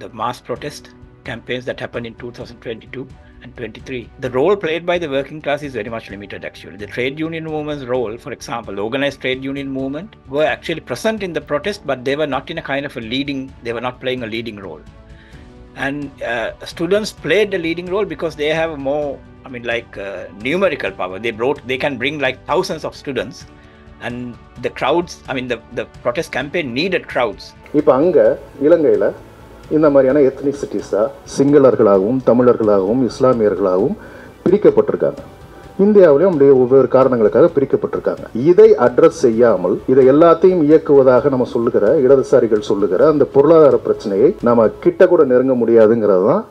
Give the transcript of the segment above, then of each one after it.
the mass protest campaigns that happened in 2022 and 23. The role played by the working class is very much limited, actually. The trade union movement's role, for example, the organized trade union movement, were actually present in the protest, but they were not in a kind of a leading, they were not playing a leading role. And students played the leading role because they have more, numerical power. They can bring like thousands of students, and the crowds, the protest campaign needed crowds. இப்போ அங்கே இலங்கையில் இந்த மாதிரியான எத்னிசிட்டிஸாக சிங்களர்களாகவும் தமிழர்களாகவும் இஸ்லாமியர்களாகவும் பிரிக்கப்பட்டிருக்காங்க. இந்தியாவிலையும் அப்படியே ஒவ்வொரு காரணங்களுக்காக பிரிக்கப்பட்டிருக்காங்க. இதை அட்ரஸ் செய்யாமல் இதை எல்லாத்தையும் இயக்குவதாக நம்ம சொல்லுகிற இடதுசாரிகள் சொல்லுகிற அந்த பொருளாதார பிரச்சனையை நம்ம கிட்ட கூட நெருங்க முடியாதுங்கிறது தான்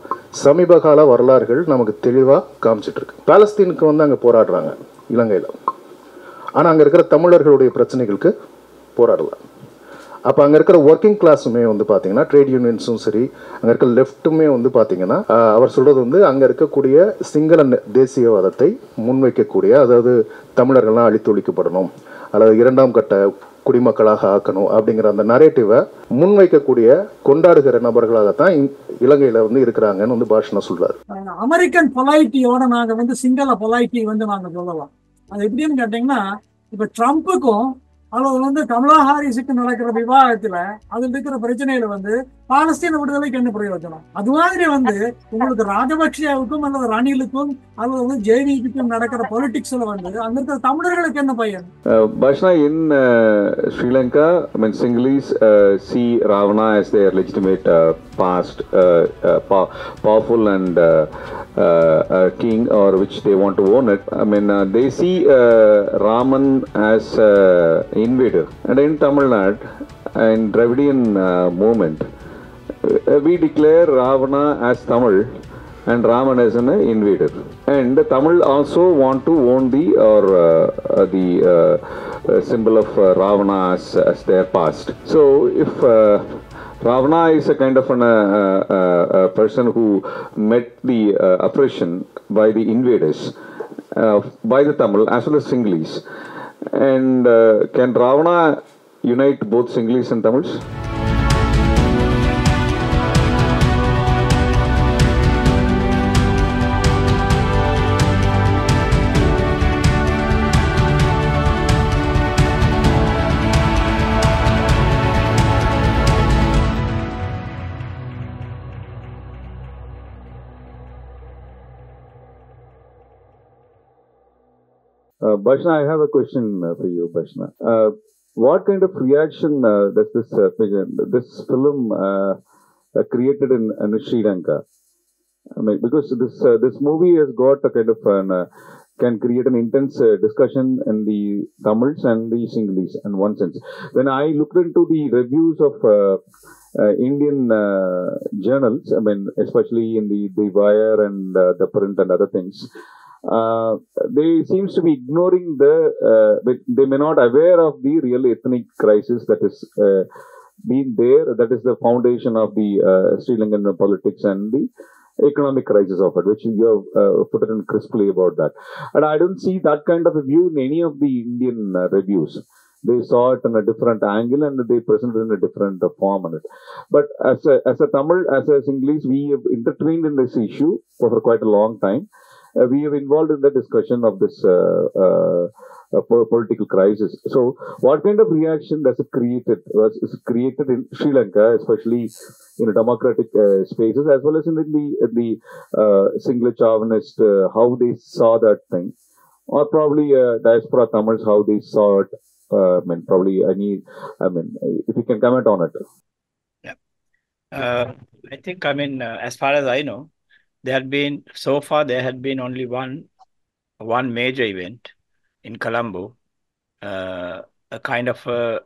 சமீப கால வரலாறுகள் நமக்கு தெளிவாக காமிச்சிட்டு இருக்கு. பாலஸ்தீனுக்கு வந்து அங்கே போராடுறாங்க இலங்கையில், ஆனால் அங்கே இருக்கிற தமிழர்களுடைய பிரச்சனைகளுக்கு போராடல. அப்போ அங்கே இருக்கிற ஒர்க்கிங் கிளாஸுமே வந்து பார்த்தீங்கன்னா ட்ரேட் யூனியன்ஸும் சரி, அங்கே இருக்கிற லெஃப்ட்டுமே வந்து பார்த்தீங்கன்னா அவர் சொல்கிறது வந்து அங்கே இருக்கக்கூடிய சிங்கள தேசியவாதத்தை முன்வைக்கக்கூடிய, அதாவது தமிழர்கள்லாம் அழித்தொழிக்கப்படணும் அல்லது இரண்டாம் கட்ட குடிமக்களாக ஆக்கணும் அப்படிங்கிற அந்த நரேட்டிவை முன்வைக்கக்கூடிய கொண்டாடுகிற நபர்களாகத்தான் இலங்கையில் வந்து இருக்கிறாங்கன்னு வந்து பாஷனா சொல்றாரு. அமெரிக்கன் பொலைட்டியோட நாங்கள் வந்து சிங்கள பொலைட்டி வந்து நாங்கள் சொல்லலாம். அது எப்படின்னு கேட்டிங்கன்னா, இப்போ ட்ரம்ப்புக்கும் அல்லது வந்து கமலா ஹாரிஸுக்கு நடக்கிற விவாதத்துல அதில் இருக்கிற பிரச்சனையில வந்து பாலஸ்தீன விடுதலைக்கு என்ன பிரயோஜனம்? அது மாதிரி வந்து உங்களுக்கு ராஜபக்சேவுக்கும் அல்லது ரணிலுக்கும் அல்லது வந்து ஜேவிக்கும் நடக்கிற பொலிட்டிக்ஸ்ல வந்து அங்க இருக்கிற தமிழர்களுக்கு என்ன பயன்? Bashna, in Sri Lanka, I mean, Sinhalese see Ravana as their legitimate past, powerful and king, or which they want to own it. I mean, they see Raman as invader. And in Tamil Nadu, in Dravidian movement, we declare Ravana as Tamil and Raman as an invader. And the Tamil also want to own the symbol of Ravana as their past. So if Ravana is a kind of a person who met the oppression by the invaders, by the Tamil as well as Sinhalese. And can Ravana unite both Sinhalese and Tamils? Bashna, I have a question for you, Bashna. What kind of reaction does this film created in Sri Lanka? I mean, because this movie has got a kind of can create an intense discussion in the Tamils and the Sinhalese in one sense. When I looked into the reviews of Indian journals, I mean, especially in the Wire and the Print and other things, they seems to be ignoring they may not aware of the real ethnic crisis that is been there. That is the foundation of the Sri Lankan politics and the economic crisis of it, which you have put it in crisply about that. And I don't see that kind of a view in any of the Indian reviews. They saw it in a different angle and they presented in a different form on it. But as a Tamil, as a Sinhalese, we have intertwined in this issue for quite a long time. We have involved in the discussion of this political crisis. So, what kind of reaction does it is created in Sri Lanka, especially in democratic spaces, as well as in the Sinhala chauvinist, how they saw that thing, or probably diaspora Tamils, how they saw it. If you can comment on it. Yeah. I think, as far as I know, there had been only one major event in Colombo, a kind of a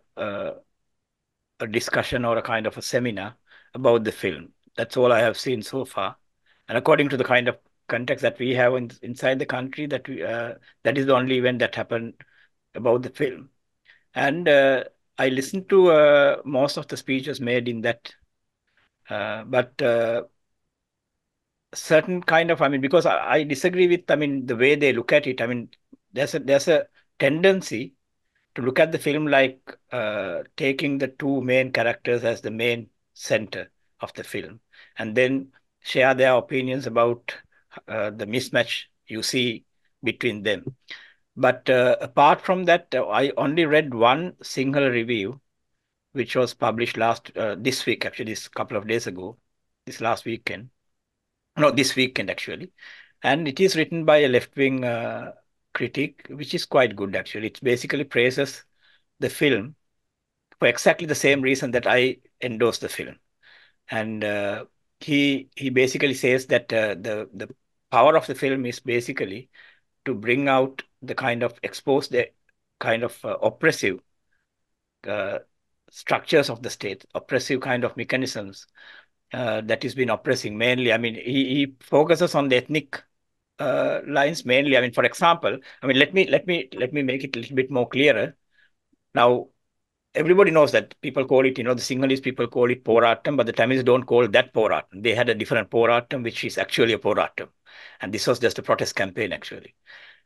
discussion or a kind of a seminar about the film. That's all I have seen so far. And according to the kind of context that we have inside the country, that is the only event that happened about the film. And I listened to most of the speeches made in that, but certain kind of, because I disagree with, the way they look at it. There's a tendency to look at the film like taking the two main characters as the main center of the film and then share their opinions about the mismatch you see between them. But apart from that, I only read one single review, which was published this week, actually, this couple of days ago, this last weekend. No, this weekend, actually. And it is written by a left-wing critic, which is quite good, actually. It basically praises the film for exactly the same reason that I endorse the film. And he basically says that the power of the film is basically to bring out the kind of expose the kind of oppressive structures of the state, oppressive kind of mechanisms that has been oppressing mainly. I mean, he focuses on the ethnic lines mainly. I mean, for example, I mean, let me make it a little bit more clearer. Now, everybody knows that people call it, the Sinhalese people call it Poratam, but the Tamils don't call that Poratam. They had a different Poratam, which is actually a Poratam. And this was just a protest campaign, actually.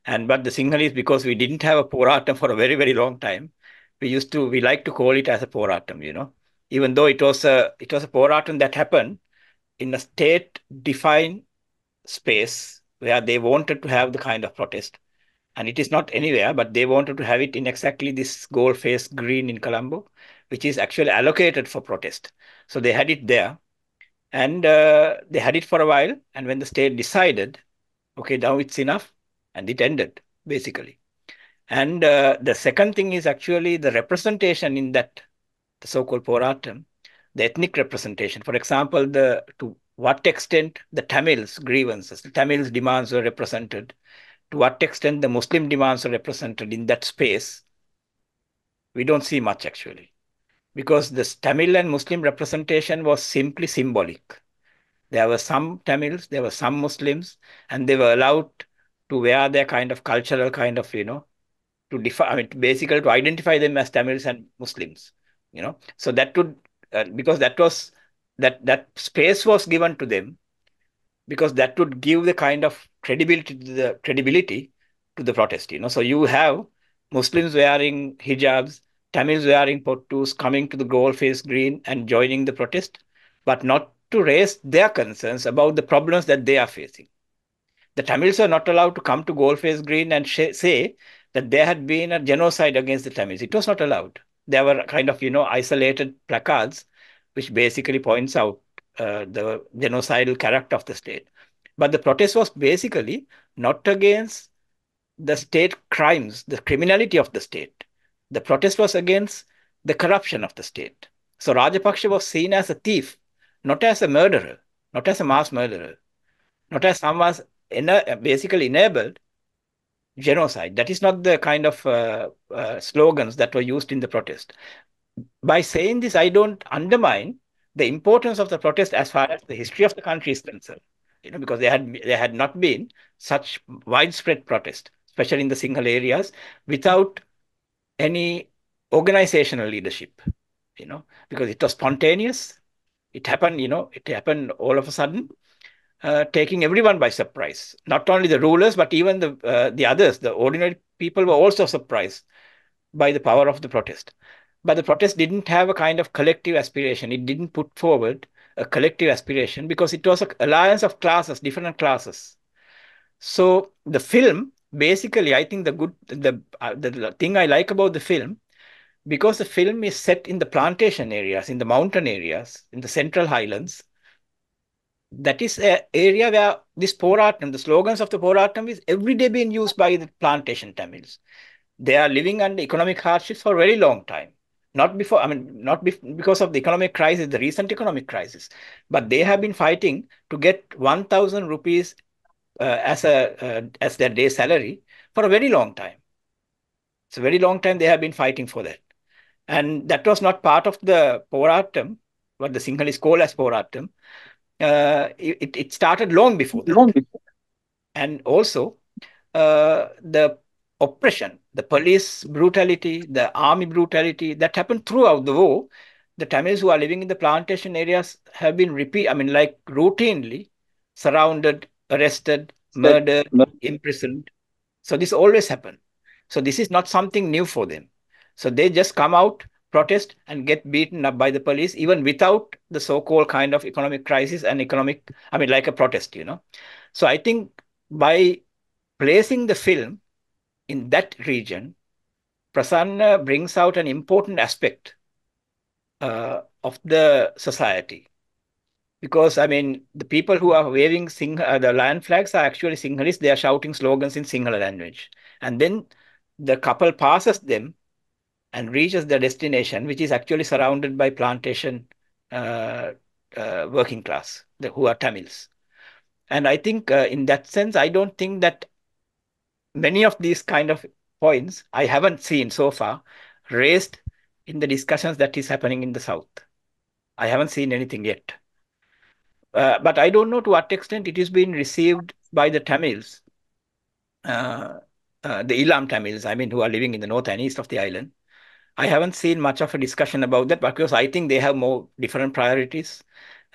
But the Sinhalese, because we didn't have a Poratam for a very, very long time, we like to call it as a Poratam, even though it was a Poratam that happened in a state-defined space where they wanted to have the kind of protest. And it is not anywhere, but they wanted to have it in exactly this goal-faced green in Colombo, which is actually allocated for protest. So they had it there, and they had it for a while. And when the state decided, okay, now it's enough, and it ended, basically. And the second thing is actually the representation in that, the so-called Poratam, the ethnic representation. For example, to what extent the Tamils' grievances, the Tamils' demands were represented, to what extent the Muslim demands are represented in that space, we don't see much actually. Because the Tamil and Muslim representation was simply symbolic. There were some Tamils, there were some Muslims, and they were allowed to wear their kind of cultural kind of, to define, I mean, basically to identify them as Tamils and Muslims, So that would, because that space was given to them, because that would give the kind of credibility to the protest. So you have Muslims wearing hijabs, Tamils wearing pottus, coming to the goal face green and joining the protest, but not to raise their concerns about the problems that they are facing. The Tamils are not allowed to come to goal face green and say that there had been a genocide against the Tamils. It was not allowed. There were kind of isolated placards which basically points out the genocidal character of the state. But the protest was basically not against the state crimes, the criminality of the state. The protest was against the corruption of the state. So Rajapaksa was seen as a thief, not as a murderer, not as a mass murderer, not as someone basically enabled genocide. That is not the kind of slogans that were used in the protest. By saying this, I don't undermine the importance of the protest as far as the history of the country is concerned, because there had not been such widespread protest, especially in the Sinhala areas, without any organizational leadership, because it was spontaneous. It happened, it happened all of a sudden, taking everyone by surprise. Not only the rulers, but even the others, the ordinary people were also surprised by the power of the protest. But the protest didn't have a kind of collective aspiration. It didn't put forward a collective aspiration because it was an alliance of classes, different classes. So the film, basically, I think the thing I like about the film, because the film is set in the plantation areas, in the mountain areas, in the Central Highlands, that is an area where this Poratam, the slogans of the Poratam is every day being used by the plantation Tamils. They are living under economic hardships for a very long time. Not because of the economic crisis, the recent economic crisis, but they have been fighting to get 1,000 rupees as their day salary for a very long time. It's a very long time they have been fighting for that. And that was not part of the Poratam, what the Sinhalese call as Poratam. It started long before that. And also the oppression, the police brutality, the army brutality that happened throughout the war. The Tamils who are living in the plantation areas have been routinely surrounded, arrested, murdered, imprisoned. So this always happened. So this is not something new for them. So they just come out protest and get beaten up by the police, even without the so-called kind of economic crisis and like a protest, So I think by placing the film in that region, Prasanna brings out an important aspect of the society. Because, the people who are waving the lion flags are actually Sinhalese. They are shouting slogans in Sinhala language. And then the couple passes them and reaches their destination, which is actually surrounded by plantation working class, who are Tamils. And I think in that sense, I don't think that many of these kind of points I haven't seen so far raised in the discussions that is happening in the South. I haven't seen anything yet. But I don't know to what extent it is being received by the Tamils, the Ilam Tamils, who are living in the north and east of the island. I haven't seen much of a discussion about that because I think they have more different priorities,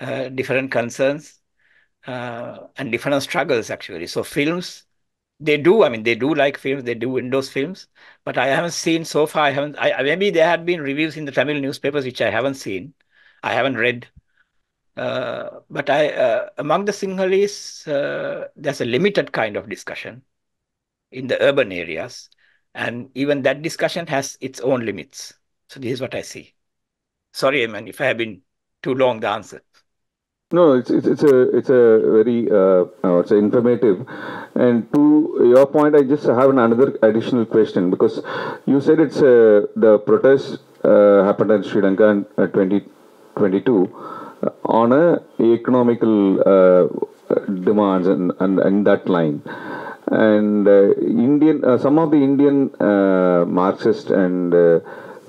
different concerns, and different struggles, actually. So films, they do like films, they do endorse films, but I haven't seen so far, maybe there had been reviews in the Tamil newspapers, which I haven't seen, I haven't read. But among the Sinhalese, there's a limited kind of discussion in the urban areas. And even that discussion has its own limits. So this is what I see. Sorry, Eamon, if I have been too long the answer. No, it's a very it's informative. And to your point, I just have another additional question, because you said it's the protest happened in Sri Lanka in 2022 on economical demands and that line. And some of the Indian Marxist and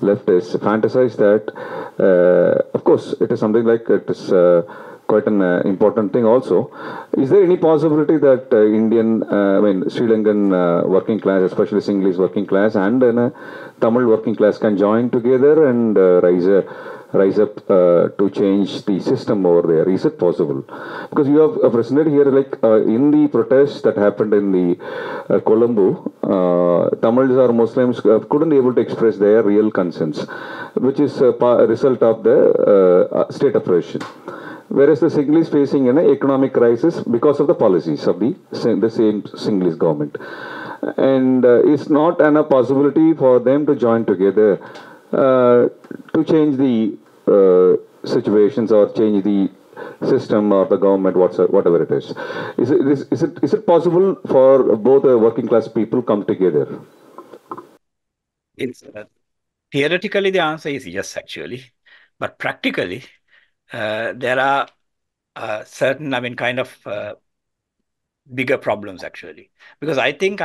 leftists fantasize that, of course, it is something like it is quite an important thing also. Is there any possibility that Sri Lankan working class, especially Sinhalese working class and Tamil working class, can join together and rise up to change the system over there? Is it possible? Because you have presented here, like in the protests that happened in the Colombo, Tamils or Muslims couldn't able to express their real concerns, which is a result of the state oppression. Whereas the Sinhalese facing an economic crisis because of the policies of the same Sinhalese government. And it's not a possibility for them to join together to change the situations or change the system or the government, whatever it is. Is it possible for both the working class people come together? It's theoretically the answer is yes, actually, but practically there are certain, bigger problems, actually, because I think,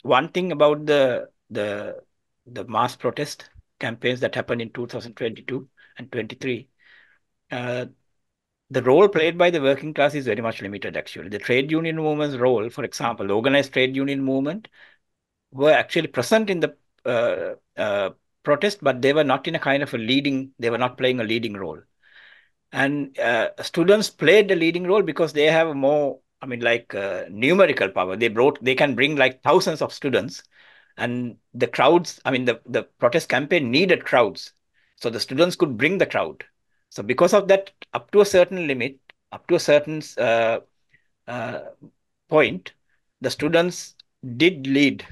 one thing about the mass protest campaigns that happened in 2022 and 23, the role played by the working class is very much limited, actually. The trade union movement's role, for example, the organized trade union movement, were actually present in the protest, but they were not in a kind of they were not playing a leading role. And students played the leading role because they have more, numerical power. They can bring like thousands of students, and the crowds, the protest campaign needed crowds. So the students could bring the crowd. So because of that, up to a certain limit, up to a certain point, the students did lead,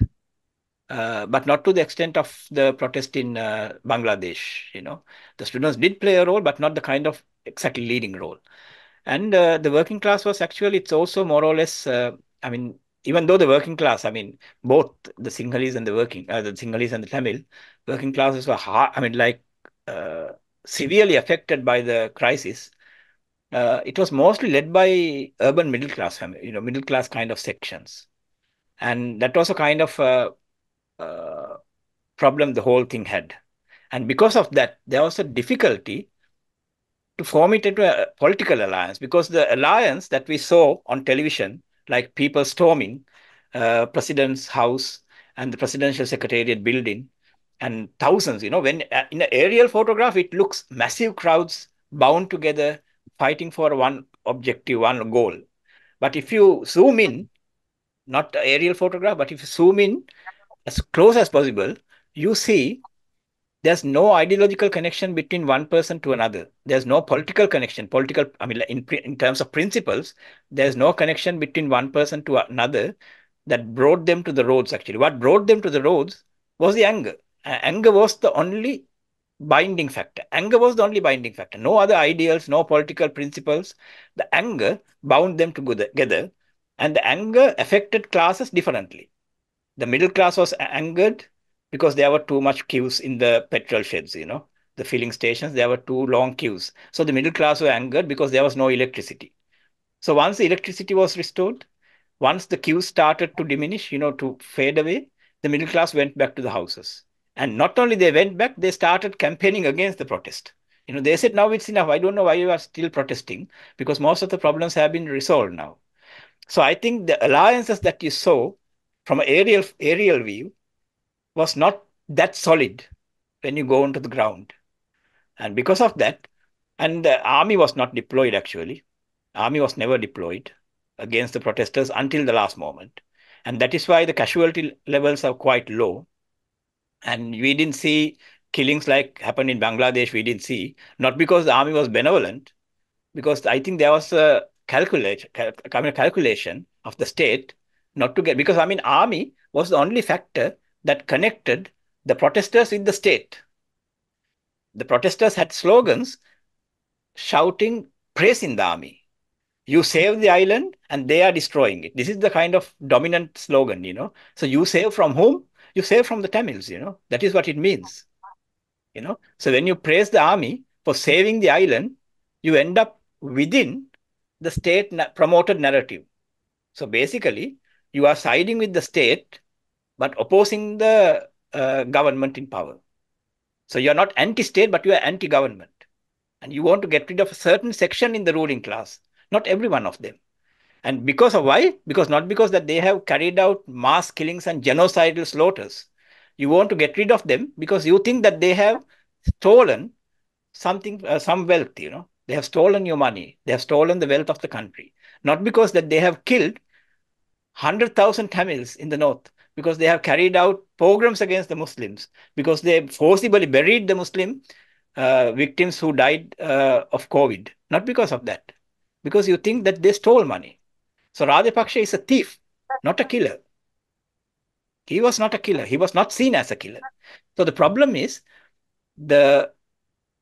but not to the extent of the protest in Bangladesh. The students did play a role, but not the kind of exactly leading role. And the working class was actually, it's also more or less, even though the working class, both the Sinhalese and the Sinhalese and the Tamil working classes were severely affected by the crisis. It was mostly led by urban middle class family, middle class kind of sections. And that was a kind of problem the whole thing had. And because of that, there was a difficulty to form it into a political alliance, because the alliance that we saw on television, like people storming President's house and the presidential secretariat building, and thousands, when in an aerial photograph, it looks massive crowds bound together, fighting for one objective, one goal. But if you zoom in, not the aerial photograph, but if you zoom in as close as possible, you see there's no ideological connection between one person to another. There's no political connection. In terms of principles, there's no connection between one person to another that brought them to the roads, actually. What brought them to the roads was the anger. Anger was the only binding factor. Anger was the only binding factor. No other ideals, no political principles. The anger bound them together, and the anger affected classes differently. The middle class was angered because there were too much queues in the petrol sheds, the filling stations, there were too long queues. So the middle class were angered because there was no electricity. So once the electricity was restored, once the queues started to diminish, to fade away, the middle class went back to the houses. And not only they went back, they started campaigning against the protest. They said, now it's enough. I don't know why you are still protesting, because most of the problems have been resolved now. So I think the alliances that you saw from an aerial view was not that solid when you go onto the ground. And because of that, and the army was not deployed actually. Army was never deployed against the protesters until the last moment. And that is why the casualty levels are quite low. And we didn't see killings like happened in Bangladesh. We didn't see, not because the army was benevolent, because I think there was a calculation of the state not to get, because army was the only factor that connected the protesters with the state. The protesters had slogans shouting praise in the army. You save the island and they are destroying it. This is the kind of dominant slogan, So you save from whom? You save from the Tamils, That is what it means, So when you praise the army for saving the island, you end up within the state promoted narrative. So basically, you are siding with the state, but opposing the government in power. So you're not anti-state, but you are anti-government. And you want to get rid of a certain section in the ruling class, not every one of them. And because of why? Not because that they have carried out mass killings and genocidal slaughters. You want to get rid of them because you think that they have stolen something, some wealth, They have stolen your money. They have stolen the wealth of the country. Not because that they have killed 100,000 Tamils in the north, because they have carried out pogroms against the Muslims, because they forcibly buried the Muslim victims who died of COVID. Not because of that. Because you think that they stole money. So Rajapaksa is a thief, not a killer. He was not a killer. He was not seen as a killer. So the problem is the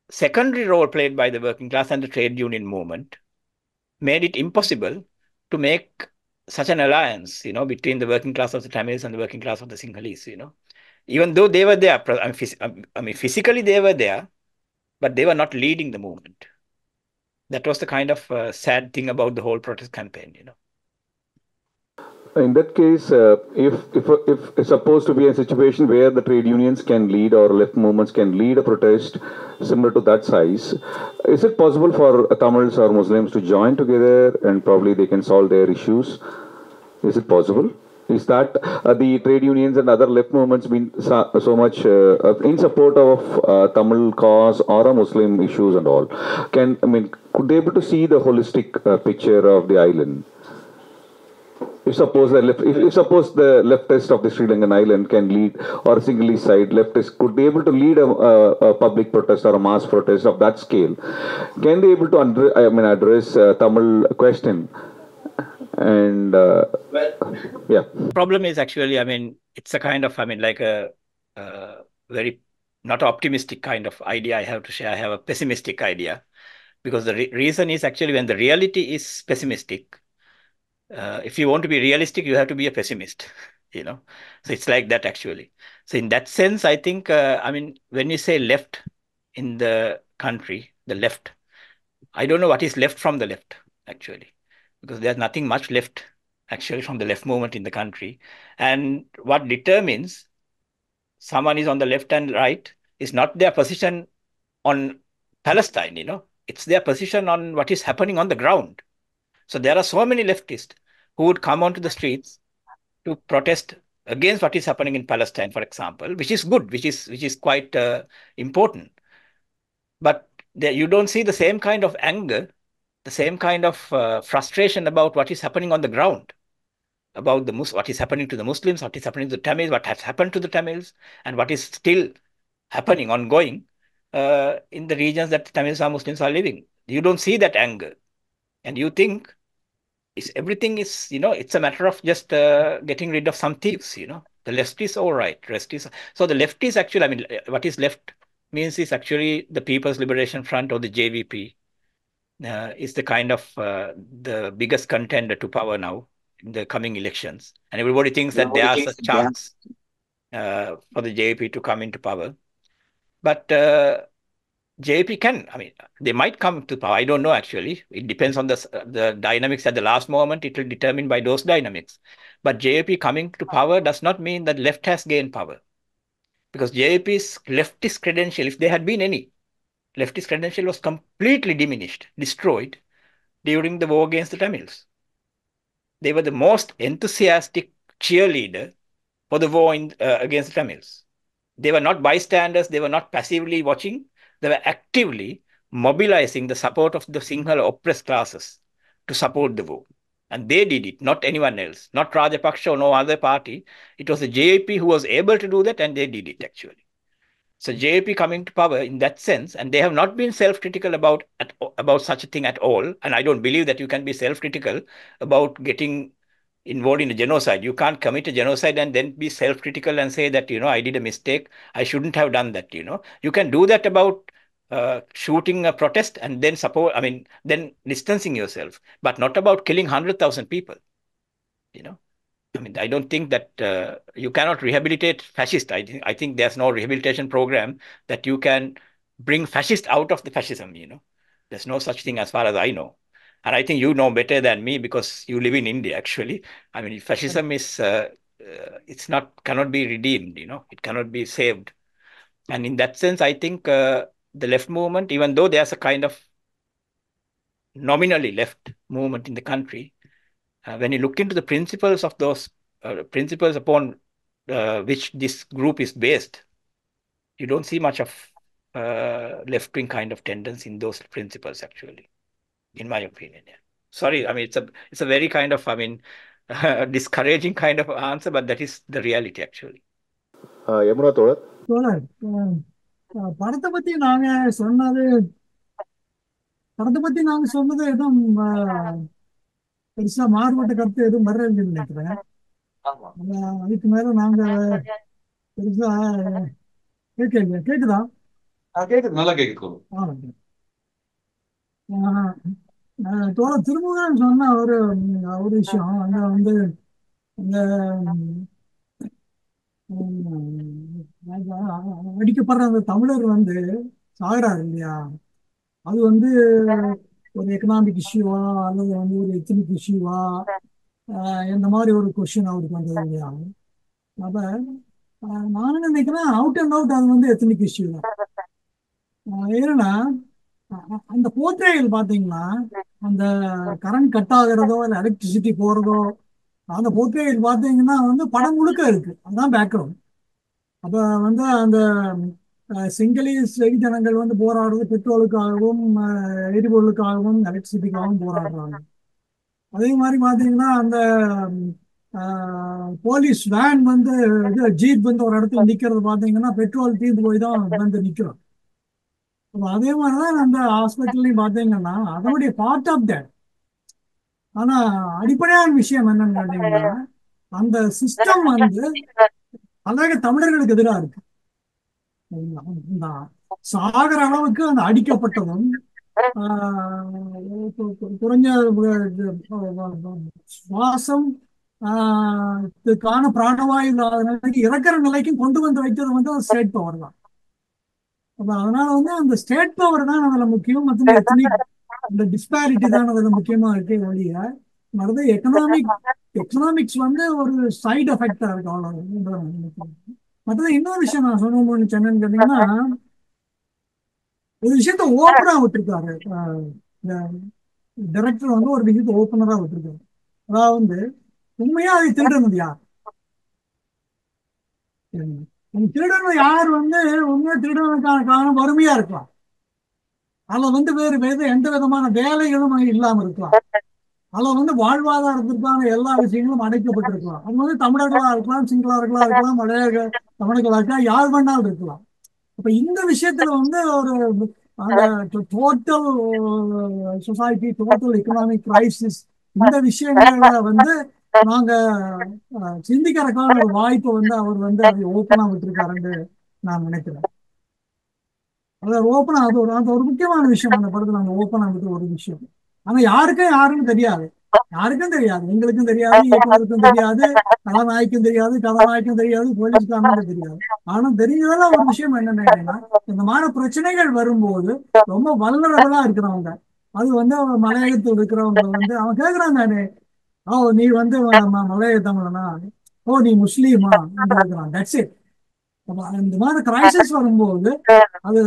secondary role played by the working class and the trade union movement made it impossible to make such an alliance, between the working class of the Tamils and the working class of the Sinhalese, Even though they were there, physically they were there, but they were not leading the movement. That was the kind of sad thing about the whole protest campaign, In that case, if it's supposed to be a situation where the trade unions can lead or left movements can lead a protest similar to that size, is it possible for Tamils or Muslims to join together and probably they can solve their issues? Is it possible? Is that the trade unions and other left movements been so much in support of Tamil cause or a Muslim issues and all? Could they be able to see the holistic picture of the island? If suppose the leftist of the Sri Lankan island can lead, or singly side leftist could be able to lead a public protest or a mass protest of that scale, can they able to address Tamil question? And yeah, problem is actually, it's a kind of, like a very not optimistic kind of idea I have to share. I have a pessimistic idea, because the reason is actually when the reality is pessimistic. If you want to be realistic, you have to be a pessimist, So it's like that actually. So in that sense, I think, when you say left in the country, the left, I don't know what is left from the left actually, because there's nothing much left actually from the left movement in the country. And what determines someone is on the left and right is not their position on Palestine, It's their position on what is happening on the ground. So there are so many leftists who would come onto the streets to protest against what is happening in Palestine, for example, which is good, which is quite important. But you don't see the same kind of anger, the same kind of frustration about what is happening on the ground, about what is happening to the Muslims, what is happening to the Tamils, what has happened to the Tamils, and what is still happening, ongoing, in the regions that Tamils or Muslims are living. You don't see that anger. And you think everything is, it's a matter of just getting rid of some thieves, The left is all right. So the left is actually, what is left means is actually the People's Liberation Front, or the JVP, is the kind of the biggest contender to power now in the coming elections. And everybody thinks that there's a chance for the JVP to come into power. But JVP can, they might come to power. I don't know, actually. It depends on the dynamics at the last moment. It will be determined by those dynamics. But JVP coming to power does not mean that left has gained power. Because JVP's leftist credential, if there had been any, leftist credential was completely diminished, destroyed during the war against the Tamils. They were the most enthusiastic cheerleader for the war against the Tamils. They were not bystanders. They were not passively watching. They were actively mobilizing the support of the Sinhala oppressed classes to support the war. And they did it, not anyone else, not Rajapaksa or no other party. It was the JVP who was able to do that, and they did it, actually. So JVP coming to power in that sense, and they have not been self-critical about such a thing at all. And I don't believe that you can be self-critical about getting involved in a genocide. You can't commit a genocide and then be self-critical and say that, I did a mistake. I shouldn't have done that, You can do that about shooting a protest and then then distancing yourself, but not about killing 100,000 people, I don't think that you cannot rehabilitate fascist. I think there's no rehabilitation program that you can bring fascist out of the fascism, There's no such thing as far as I know. And I think you know better than me because you live in India, actually. Fascism is, cannot be redeemed, It cannot be saved. And in that sense, I think the left movement, even though there's a kind of nominally left movement in the country, when you look into the principles of those principles upon which this group is based, you don't see much of left-wing kind of tendency in those principles, actually, in my opinion. Yeah. Sorry, it's a very kind of discouraging kind of answer, but that is the reality, actually. Yamuna தோழர், படத்தை பத்தி நாங்க சொன்னது எதுவும் பெருசா மாறுபட்ட கருத்து எதுவும் வர்றதுன்னு நினைக்கிறேன். அதுக்கு மேல நாங்க பெருசா கேக்குதா? நல்லா கேக்குது. திருமுகம் சொன்ன ஒரு விஷயம் அங்க வந்து இந்த அடிக்கப்படுற அந்த தமிழர் வந்து சாகுறாரு இல்லையா, அது வந்து ஒரு எக்கனாமிக் இஷ்யூவா அல்லது வந்து ஒரு எத்தனிக் இஷ்யூவா, இந்த மாதிரி ஒரு கொஸ்டின் அவருக்கு வந்தது இல்லையா. அப்ப நானும் நினைக்கிறேன் அவுட் அண்ட் அவுட் அது வந்து எத்தனிக் இஷ்யூ தான். ஏன்னா அந்த போர்ட்ரேயல் பாத்தீங்கன்னா, அந்த கரண்ட் கட் ஆகுறதோ இல்லை எலக்ட்ரிசிட்டி போறதோ, அந்த போர்ட்ரேயல் பாத்தீங்கன்னா வந்து படம் முழுக்க இருக்கு. அதுதான் பேக்ரவுண்ட். அப்ப வந்து அந்த சிங்களீஸ் வெகுஜனங்கள் வந்து போராடுறது பெட்ரோலுக்காகவும் எரிபொருளுக்காகவும் எலக்ட்ரிசிட்டிக்காகவும் போராடுறாங்க. அதே மாதிரி பாத்தீங்கன்னா அந்த போலீஸ் வேன் வந்து ஜீப் வந்து ஒரு இடத்துல நிக்கிறது பாத்தீங்கன்னா பெட்ரோல் தீர்ந்து போய் தான் வந்து நிக்கிறோம். அதே மாதிரிதான் அந்த ஹாஸ்பிட்டல்லையும் பாத்தீங்கன்னா அதனுடைய பார்ட் ஆஃப் தட். ஆனா அடிப்படையான விஷயம் என்னன்னு கேட்டீங்கன்னா, அந்த சிஸ்டம் வந்து அழக தமிழர்களுக்கு எதிராக இருக்கு. சாகர அளவுக்கு அந்த அடிக்கப்பட்டதும் குறைஞ்ச சுவாசம் பிராணவாயு இல்லாத நிலைக்கு இறக்குற நிலைக்கும் கொண்டு வந்து வைத்தது வந்து ஸ்டேட் பவர் தான். அதனால வந்து அந்த ஸ்டேட் பவர் தான் அதுல முக்கியம். அந்த டிஸ்பாரிட்டி தான் அதுல முக்கியமா இருக்கு ஒழிய மறுபடி எக்கனாமிக்ஸ் வந்து ஒரு சைடு எஃபெக்டா இருக்கு அவ்வளவு. மற்றது இன்னொரு விஷயம் நான் சொன்னேன்னு கேட்டீங்கன்னா, ஒரு விஷயத்த ஓப்பனா விட்டுருக்காரு டைரக்டர் வந்து, ஒரு விஷயத்த ஓப்பனரா விட்டுருக்காரு. அதாவது உண்மையா அதை திருடணும் யார், திருடணும் யார் வந்து உண்மையா திருடனுக்கான காரணம் வறுமையா இருக்கலாம், அதுல வந்து வேறு எந்த விதமான வேலைகளும் இல்லாம இருக்கலாம், அதுல வந்து வாழ்வாதாரத்திற்கான எல்லா விஷயங்களும் அடைக்கப்பட்டிருக்கலாம். அது வந்து தமிழர்களா இருக்கலாம், சிங்களர்களா இருக்கலாம், மலையாள தமிழர்களா இருக்கலாம், யார் வேணாலும் இருக்கலாம். அப்ப இந்த விஷயத்துல வந்து ஒரு அந்த total society, total economic crisis, இந்த விஷயங்கள வந்து நாங்க சிந்திக்கிறதுக்கான ஒரு வாய்ப்பை வந்து அவர் வந்து அதை ஓப்பனா விட்டுருக்காருன்னு நான் நினைக்கிறேன். அது ஓப்பனா அது ஒரு முக்கியமான விஷயம் அந்த படத்துல, அந்த ஓப்பனா விட்டு ஒரு விஷயம். ஆனா யாருக்கும் தெரியாது, யாருக்கும் தெரியாது, எங்களுக்கும் தெரியாது, இயக்குனருக்கும் தெரியாது, கதாநாயக்கும் தெரியாது, கதாநாயக்கும் தெரியாது, போலீஸ்காரனுக்கும் தெரியாது. ஆனா தெரிஞ்சதெல்லாம் ஒரு விஷயம் என்னன்னு கேட்டீங்கன்னா, இந்த மாதிரி பிரச்சனைகள் வரும்போது ரொம்ப வல்னரபிளா இருக்கிறவங்க, அது வந்து அவங்க மலையகத்தில் இருக்கிறவங்க வந்து அவன் கேட்கிறாங்க, ஓ நீ வந்து மலைய தமிழனா, ஓ நீ முஸ்லீமா கேட்கிறான். That's it. இந்த மாதிரி கிரைசிஸ் வரும்போது அது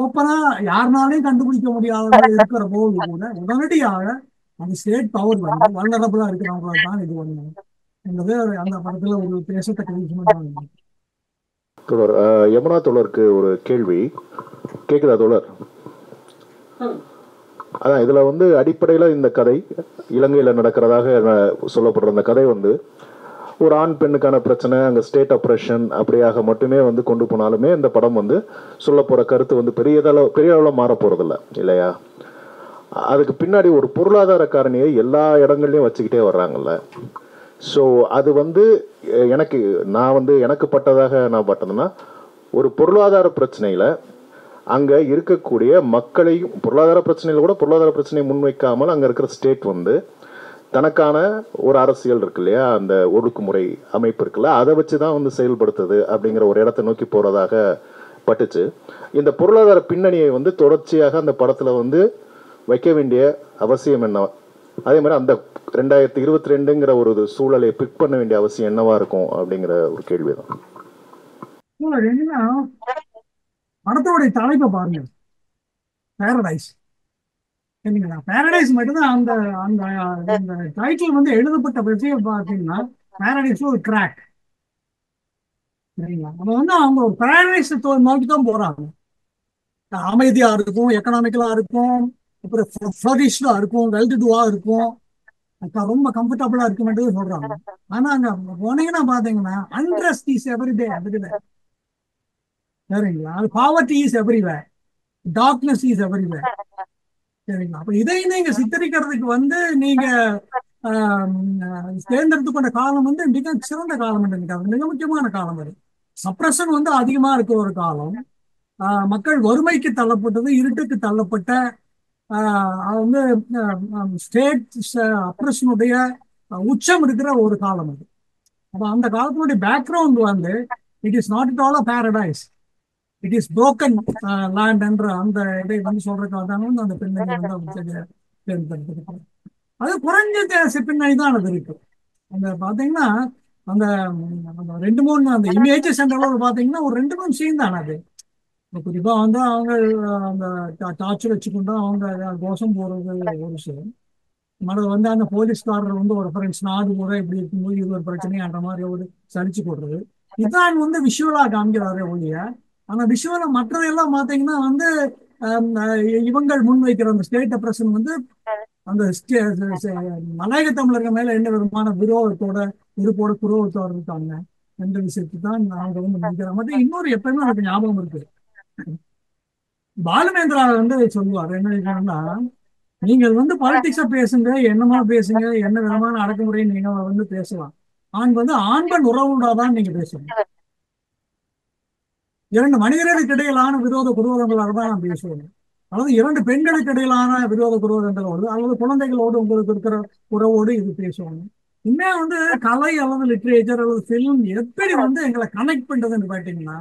ஓப்பனா யாருனாலையும் கண்டுபிடிக்க முடியாத இருக்கிற போது கூட உடனடியாக அந்த ஸ்டேட் பவர் வந்து வல்லரபுளா இருக்கிறவங்கள தான் இது பண்ணணும் என்பது அந்த படத்துல ஒரு பேசத்தக்க விஷயமா தான் இருக்கு. தோழர் யமுனா தோழருக்கு ஒரு கேள்வி கேட்குதா தோழர்? அதான் இதுல வந்து அடிப்படையில இந்த கதை இலங்கையில நடக்கிறதாக சொல்லப்படுற அந்த கதை வந்து ஒரு ஆண் பெண்ணுக்கான பிரச்சனை, அங்கே ஸ்டேட் அப்ரேஷன் அப்படியாக மட்டுமே வந்து கொண்டு போனாலுமே இந்த படம் வந்து சொல்ல போகிற கருத்து வந்து பெரிய அளவில் மாற போகிறதில்ல இல்லையா? அதுக்கு பின்னாடி ஒரு பொருளாதார காரணியை எல்லா இடங்கள்லையும் வச்சுக்கிட்டே வர்றாங்கல்ல. ஸோ அது வந்து எனக்கு பட்டதாக நான் பார்த்ததுன்னா, ஒரு பொருளாதார பிரச்சனையில் அங்கே இருக்கக்கூடிய மக்களையும், பொருளாதார பிரச்சனையை முன்வைக்காமல் அங்கே இருக்கிற ஸ்டேட் வந்து தனக்கான ஒரு அரசியல் இருக்கு இல்லையா, அந்த ஒடுக்குமுறை அமைப்பு இருக்குல்ல, அதை வச்சு தான் வந்து செயல்படுத்துது அப்படிங்கிற ஒரு இடத்தை நோக்கி போகிறதாக பட்டுச்சு. இந்த பொருளாதார பின்னணியை வந்து தொடர்ச்சியாக அந்த படத்தில் வந்து வைக்க வேண்டிய அவசியம் என்ன? அதே மாதிரி அந்த 2022ங்கிற ஒரு சூழலை பிக் பண்ண வேண்டிய அவசியம் என்னவா இருக்கும் அப்படிங்கிற ஒரு கேள்வி தான். என்னன்னா, படத்தோடைய தலைப்பை பாருங்க, பேரடைஸ். சரிங்களா? பேரடைஸ் மட்டும்தான் அந்த அந்த டைட்டில் வந்து எழுதப்பட்ட விஷயம் பார்த்தீங்கன்னா, பேரடைஸ்ல ஒரு கிராக். சரிங்களா? அப்ப வந்து அவங்க ஒரு பேரடைஸ் நோக்கி தான் போறாங்க. அமைதியா இருக்கும், எக்கனாமிக்கலா இருக்கும், அப்புறம் ஃப்ளரிஷ்டா இருக்கும், வெல்டுவா இருக்கும், ரொம்ப கம்ஃபர்டபுளா இருக்கும்ன்றது சொல்றாங்க. ஆனா அங்க போனீங்கன்னா பாத்தீங்கன்னா, அன்ரெஸ்ட் இஸ் எவ்ரிடே. சரிங்களா? அது poverty is everywhere, darkness is everywhere. சரிங்களா? அப்ப இதை நீங்க சித்தரிக்கிறதுக்கு வந்து நீங்க தேர்ந்தெடுத்து கொண்ட காலம் வந்து மிக சிறந்த காலம் என்று நினைக்காது, மிக முக்கியமான காலம். அது சப்ரஷன் வந்து அதிகமா இருக்க ஒரு காலம். மக்கள் வறுமைக்கு தள்ளப்பட்டது, இருட்டுக்கு தள்ளப்பட்ட வந்து ஸ்டேட் அப்ரஷனுடைய உச்சம் இருக்கிற ஒரு காலம் அது. அப்ப அந்த காலத்தினுடைய பேக்ரவுண்ட் வந்து it is not it all a paradise, it is broken land என்ற அந்த இதை வந்து சொல்றதுக்காக தான் வந்து அந்த பின்னணி வந்து அவங்க தேர்ந்தெடுத்திருக்காங்க. அது குறைஞ்ச பின்னணி தான் அது இருக்கு. அந்த பாத்தீங்கன்னா அந்த 2-3 அந்த இமேஜஸ் என்ற அளவு பாத்தீங்கன்னா ஒரு 2-3 சீன் தானே அது. குறிப்பா வந்து அவங்க அந்த டார்ச் வச்சுக்கொண்டு அவங்க கோஷம் போடுறது ஒரு விஷயம். மற்றது வந்து அந்த போலீஸ்காரர் வந்து ஒரு ஃப்ரெண்ட்ஸ் நாடு கூட இப்படி இருக்கும்போது இது ஒரு பிரச்சனையான்ற மாதிரி ஒரு சலிச்சு போடுறது, இதுதான் வந்து விஷுவலா காமிக்கிறாரு ஒழிய. ஆனா விஷுவலா மற்றதெல்லாம் பார்த்தீங்கன்னா வந்து இவங்கள் முன்வைக்கிற அந்த ஸ்டேட் அப்ரஷன் வந்து அந்த மலையக தமிழர்கள் மேல என்ன விதமான விரோதத்தோட இருப்போட குரோதத்தோட இருக்காங்க என்ற விஷயத்தை தான் நாங்க வந்து நினைக்கிறோம். மட்டும் இன்னொரு எப்பயுமே எனக்கு ஞாபகம் இருக்கு, பாலுமேந்திரா வந்து சொல்லுவார் என்ன, நீங்கள் வந்து பாலிடிக்ஸா பேசுங்க, என்னமா பேசுங்க, என்ன விதமான அடக்குமுறையை நீங்க வந்து பேசலாம், வந்து ஆண்கள் உறவுடாதான் நீங்க பேசணும். 2 மனிதர்களுக்கு இடையிலான விரோத குரோதங்களாக தான் நான் பேசுவேன். அதாவது 2 பெண்களுக்கு இடையிலான விரோத குரோதங்களோடு அல்லது குழந்தைகளோடு உங்களுக்கு இருக்கிற உறவோடு இது பேசுவாங்க. உண்மையா வந்து கலை அல்லது லிட்ரேச்சர் அல்லது ஃபிலிம் எப்படி வந்து எங்களை கனெக்ட் பண்றதுன்னு பார்த்தீங்கன்னா,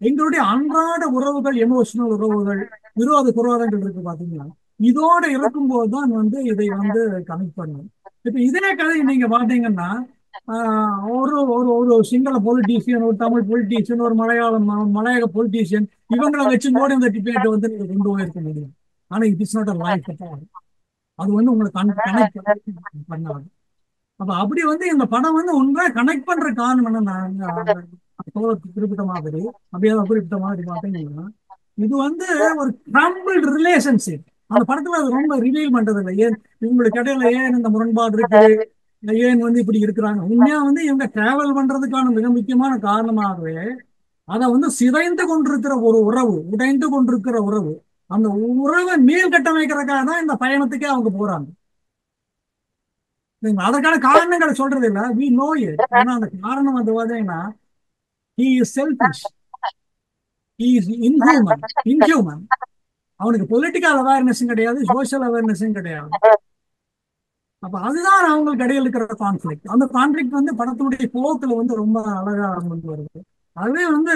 எங்களுடைய அன்றாட உறவுகள், எமோஷனல் உறவுகள், விரோத குரோதங்கள் இருக்கு பாத்தீங்களா, இதோட இருக்கும்போது தான் வந்து இதை வந்து கனெக்ட் பண்ணும். இப்ப இதே கதை நீங்க பாத்தீங்கன்னா ஒரு ஒரு ஒரு சிங்கள பொலிட்டீஷியன், ஒரு தமிழ் பொலிட்டீஷியன், ஒரு மலையாள பொலிட்டீஷியன், இவங்களை வச்சு கூட இந்த டிபேட்டை வந்து நீங்க கொண்டு போயிருக்க முடியும். ஆனா it is not a life. அது வந்து உங்களுக்கு கனெக்ட் பண்ணாது. அப்ப அப்படி வந்து இந்த படம் வந்து ஒன்றா கனெக்ட் பண்ற காரணம் என்னன்னா, குறிப்பிட்ட மாதிரி குறிப்பிட்ட மாதிரி பார்த்தீங்கன்னா, இது வந்து ஒரு ட்ரம்பிள்ட் ரிலேஷன்ஷிப். அந்த படத்துல அது ரொம்ப ரிவீல் பண்றது இல்லை. ஏன் இவங்களுக்கு இடையில ஏன் இந்த முரண்பாடு இருக்குது, ஏன் வந்து இப்படி இருக்கிறாங்க. உண்மையா வந்து இவங்க டிராவல் பண்றதுக்கான மிக முக்கியமான காரணமாகவே அதை வந்து சிதைந்து கொண்டிருக்கிற ஒரு உறவு, உடைந்து கொண்டிருக்கிற உறவு, அந்த உறவை மீள் கட்டமைக்கிறதுக்காக தான் இந்த பயணத்துக்கே அவங்க போறாங்க. அதற்கான காரணங்களை சொல்றது இல்ல, வி நோ இட். ஏன்னா அந்த காரணம் வந்து பாத்தீங்கன்னா, he is selfish, he is inhuman. அவனுக்கு பொலிட்டிக்கல் அவேர்னஸும் கிடையாது, சோசியல் அவேர்னஸும் கிடையாது. அப்ப அதுதான் அவங்களுக்கு இடையில இருக்கிற கான்ஃபிளிக்ட். அந்த கான்ஃபிளிக்ட் வந்து படத்தினுடைய போக்குல வந்து ரொம்ப அழகா கொண்டு வருது. அதுவே வந்து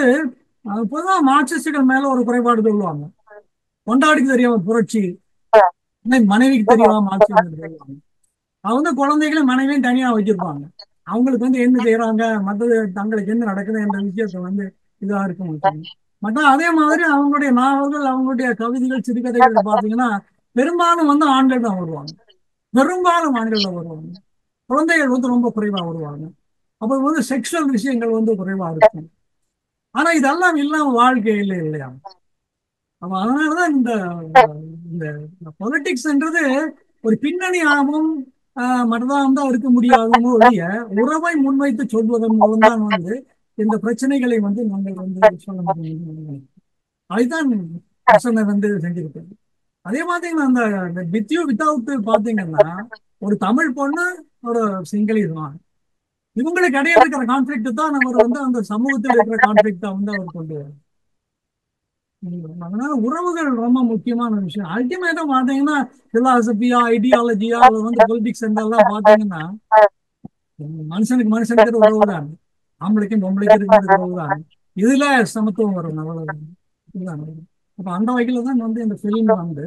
இப்போதான் மார்க்சிஸ்டுகள் மேல ஒரு குறைபாடு சொல்லுவாங்க. கொண்டாடிக்கு தெரியாம புரட்சி, மனைவிக்கு தெரியாம மார்க்சிஸ்ட் சொல்லுவாங்க. அவங்க குழந்தைகளும் மனைவியும் தனியா வச்சிருப்பாங்க. அவங்களுக்கு வந்து என்ன செய்யறாங்க, மற்றது தங்களுக்கு என்ன நடக்குது என்ற விஷயத்த வந்து இதா இருக்க மாட்டாங்க. மற்ற அதே மாதிரி அவங்களுடைய நாவல்கள், அவங்களுடைய கவிதைகள், சிறுகதைகள் பார்த்தீங்கன்னா பெரும்பாலும் வந்து ஆண்கள் தான் வருவாங்க. பெரும்பாலும் ஆண்கள் தான் வருவாங்க. குழந்தைகள் வந்து ரொம்ப குறைவா வருவாங்க. அப்போ வந்து செக்ஷுவல் விஷயங்கள் வந்து குறைவா இருக்கும். ஆனா இதெல்லாம் இல்லாம வாழ்க்கையில் இல்லையா? அப்ப அதனாலதான் இந்த பொலிட்டிக்ஸ்ன்றது ஒரு பின்னணியாகவும் மற்றதான் தான் இருக்க முடியாதுன்னு ஒழிய உறவை முன்வைத்து சொல்வதன் மூலம்தான் வந்து இந்த பிரச்சனைகளை வந்து நாங்கள் வந்து சொல்ல முடியும். அதுதான் பிரச்சனை வந்து செஞ்சிருக்கேன். அதே மாதிரி அந்த வித் யூ வித்தவுட் பாத்தீங்கன்னா ஒரு தமிழ் பொண்ணு, ஒரு சிங்களீஸ் தான். இவங்களுக்கு இடையில இருக்கிற கான்ஃபிளிக்ட் தான் அவர் வந்து அந்த சமூகத்தில் இருக்கிற கான்ஃபிளிக்டா வந்து அவர் கொண்டு வரும். அதனால உறவுகள் ரொம்ப முக்கியமான விஷயம். அல்டிமேட்டா பாத்தீங்கன்னா பிலாசபியா, ஐடியாலஜியா, அது வந்து பொலிட்டிக்ஸ் எல்லாம் பாத்தீங்கன்னா மனுஷனுக்கு மனுஷனுக்கு உறவு தான், ஆம்பளைக்கும் பொம்பளைக்கு இருக்கிற உறவு தான். இதுல சமத்துவம் வரும், அவ்வளவுதான். இதுதான். அப்ப அந்த வகையில தான் வந்து இந்த பிலிம் வந்து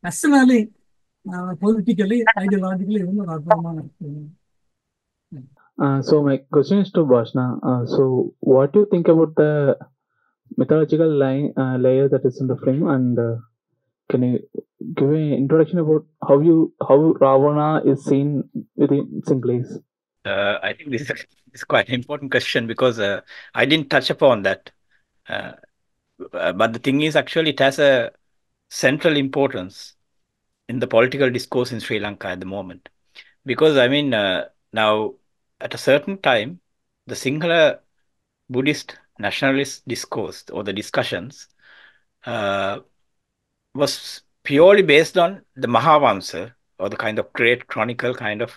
பர்சனலி, பொலிட்டிக்கலி, ஐடியாலஜிக்கலி வந்து ஒரு அற்புதமான film. So my question is to Bashna. So what do you think about the mythological layer that is in the film, and can you give an introduction about how Ravana is seen within Singlish? I think this is quite an important question because I didn't touch upon that. But the thing is, actually, it has a central importance in the political discourse in Sri Lanka at the moment. Because, I mean, now, at a certain time, the Sinhala Buddhist nationalist discourse or the discussions was purely based on the Mahavamsa, or the kind of great chronicle kind of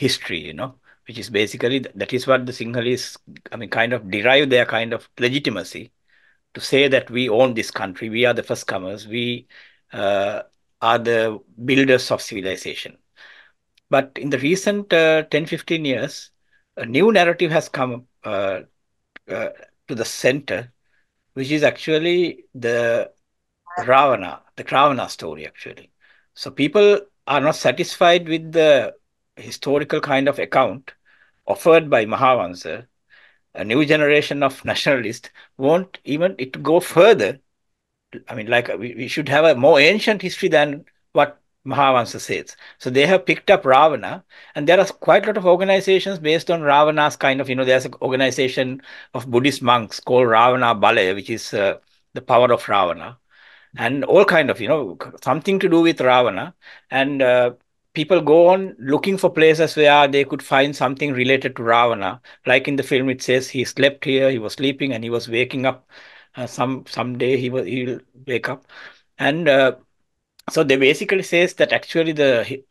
history, which is basically, that is what the Sinhalese, I mean, kind of derive their kind of legitimacy to say that we own this country, we are the first comers, we are the builders of civilization. But in the recent 10-15 years, a new narrative has come to the center, which is actually the Ravana story, actually. So people are not satisfied with the historical kind of account offered by Mahavamsa. A new generation of nationalists want even it to go further. I mean, like we should have a more ancient history than what Mahavamsa says. So they have picked up Ravana, and there are quite a lot of organizations based on Ravana's kind of, there's an organization of Buddhist monks called Ravana Bale, which is the power of Ravana, and all kind of, something to do with Ravana. And people go on looking for places where they could find something related to Ravana. Like in the film, it says he slept here, he was sleeping, and he was waking up. Someday he'll wake up. And so they basically says that actually the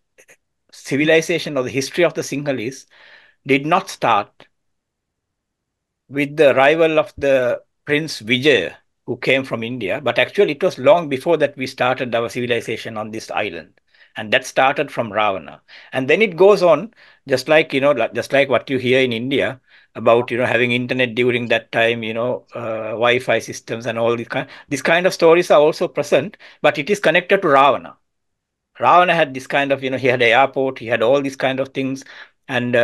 civilization or the history of the Sinhalese did not start with the arrival of the Prince Vijay, who came from India, but actually it was long before that we started our civilization on this island. And that started from Ravana. And then it goes on, just like what you hear in India about, having internet during that time, Wi-Fi systems and all these kind of stories are also present, but it is connected to Ravana. Ravana had this kind of, he had an airport, he had all these kind of things. And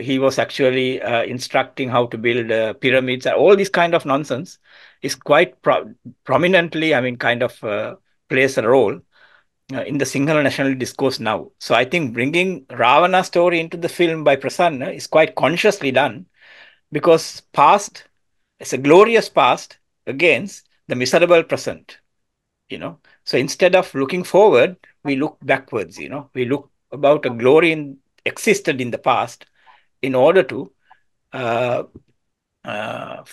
he was actually instructing how to build pyramids. All this kind of nonsense is quite prominently, I mean, kind of plays a role in the Sinhala national discourse now. So I think bringing Ravana's story into the film by Prasanna is quite consciously done, because past, it's a glorious past against the miserable present, So instead of looking forward, we look backwards, we look about a glory existed in the past in order to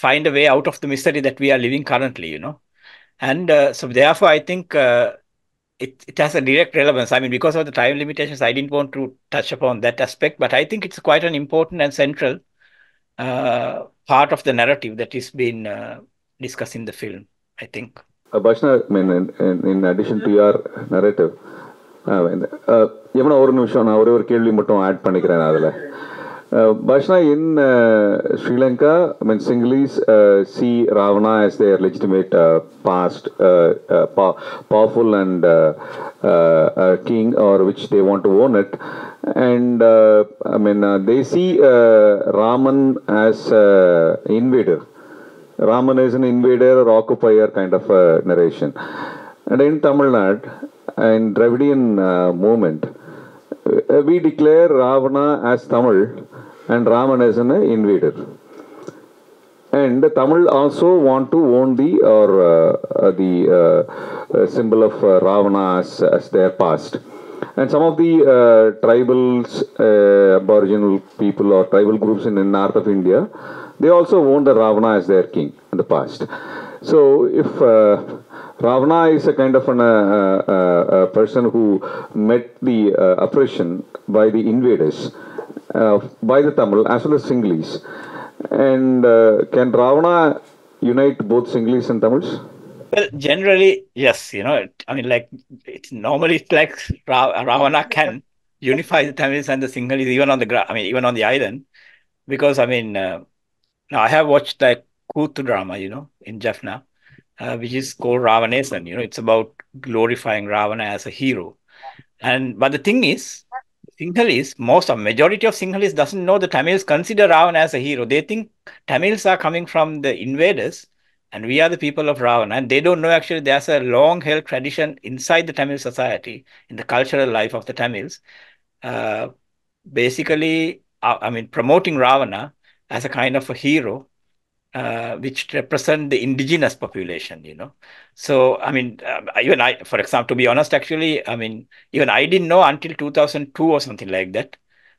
find a way out of the misery that we are living currently, And so therefore, I think it has a direct relevance. I mean, because of the time limitations, I didn't want to touch upon that aspect, but I think it's quite an important and central part of the narrative that is being discussed in the film, I think. Bashna, I mean, in addition to your narrative, எவனா ஒரு நிமிஷம் நான் ஒரே ஒரு கேள்வி மட்டும் add பண்ணிக்கிறேன் அதில். Bashna, in Sri Lanka, I mean, Sinhalese see Ravana as their legitimate past, powerful and king, or which they want to own it. And I mean, they see Raman as invader. Raman is an invader or occupier kind of narration. And in Tamil Nadu, in Dravidian movement, we declare Ravana as Tamil and Raman as an invader. And the Tamil also want to own the symbol of Ravana as their past. And some of the tribals, aboriginal people or tribal groups in the north of India, they also own the Ravana as their king in the past. So if Ravana is a kind of a person who met the oppression by the invaders, by the Tamil as well as Sinhalese. And can Ravana unite both Sinhalese and Tamils? Well, generally, yes. I mean, like, it's like Ravana can unify the Tamils and the Sinhalese even on the even on the island, because I mean, now I have watched that Kuthu drama, in Jaffna, which is called Ravanesan. It's about glorifying Ravana as a hero. But the thing is, Sinhalese, majority of Sinhalese doesn't know the Tamils consider Ravana as a hero. They think Tamils are coming from the invaders and we are the people of Ravana. And they don't know actually there's a long-held tradition inside the Tamil society, in the cultural life of the Tamils, basically, I mean, promoting Ravana as a kind of a hero, which represent the indigenous population, So, I mean, even I, for example, to be honest, actually, I mean, even I didn't know until 2002 or something like that,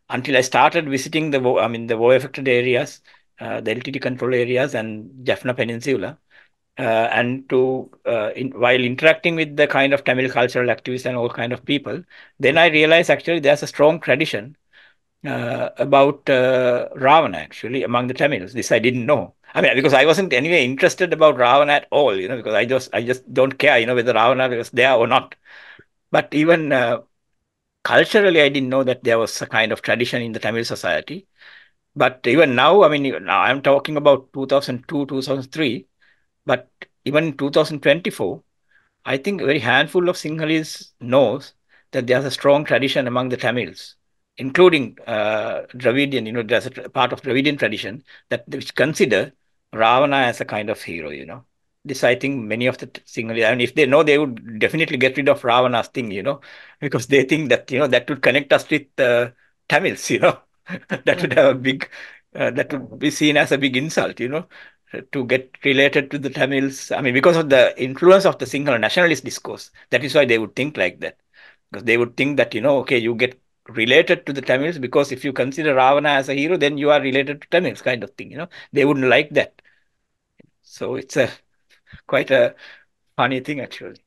until I started visiting the war-affected areas, the LTT control areas and Jaffna Peninsula. And while interacting with the kind of Tamil cultural activists and all kind of people, then I realized actually there's a strong tradition about Ravana actually among the Tamils. This I didn't know. I mean, because I wasn't anyway interested about Ravana at all, because I just don't care, whether Ravana was there or not. But even culturally, I didn't know that there was a kind of tradition in the Tamil society. But even now, I mean, now I'm talking about 2002, 2003, but even in 2024, I think a very handful of Sinhalese knows that there's a strong tradition among the Tamils, including Dravidian, there's a part of Dravidian tradition which consider Ravana as a kind of hero, This, I think, many of the Sinhalese, and if they know, they would definitely get rid of Ravana's thing, because they think that, that would connect us with Tamils, that would have a big, that would be seen as a big insult, to get related to the Tamils. I mean, because of the influence of the Sinhala nationalist discourse, that is why they would think like that. Because they would think that, okay, you get related to the Tamils because if you consider Ravana as a hero, then you are related to Tamils kind of thing, They wouldn't like that. So it's quite a funny thing, actually.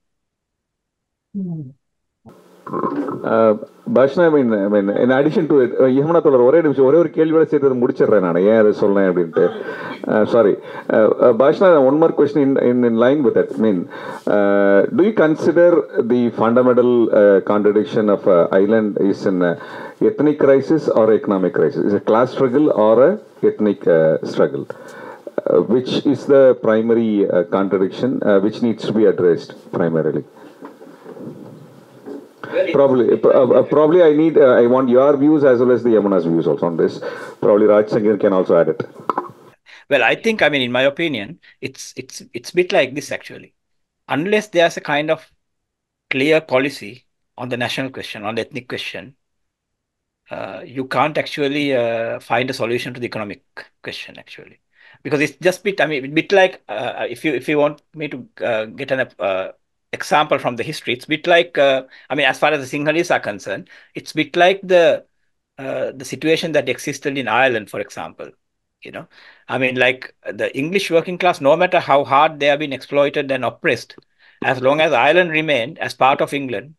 Bashna, I mean, in addition to it, Yamuna Tolar, ஒரே ஒரு கேள்வியோட சேர்த்து முடிச்சிடுறேன் நான் ஏன் அதை சொல்றேன் அப்படின்ட்டு. Sorry, Bashna, one more question in line with that. I mean, do you consider the fundamental contradiction of island is an ethnic crisis or economic crisis? Is it a class struggle or a ethnic struggle? Which is the primary contradiction which needs to be addressed primarily? Probably I want your views as well as the Yamuna's views also on this. Probably Raj Sangir can also add it. Well, I think, I mean, in my opinion, it's a bit like this actually. Unless there's a kind of clear policy on the national question, on the ethnic question, you can't actually find a solution to the economic question actually. Because it's just a bit like if you want me to get an example from the history, it's a bit like, as far as the Sinhalese are concerned, it's a bit like the situation that existed in Ireland, for example, I mean, like the English working class, no matter how hard they have been exploited and oppressed, as long as Ireland remained as part of England,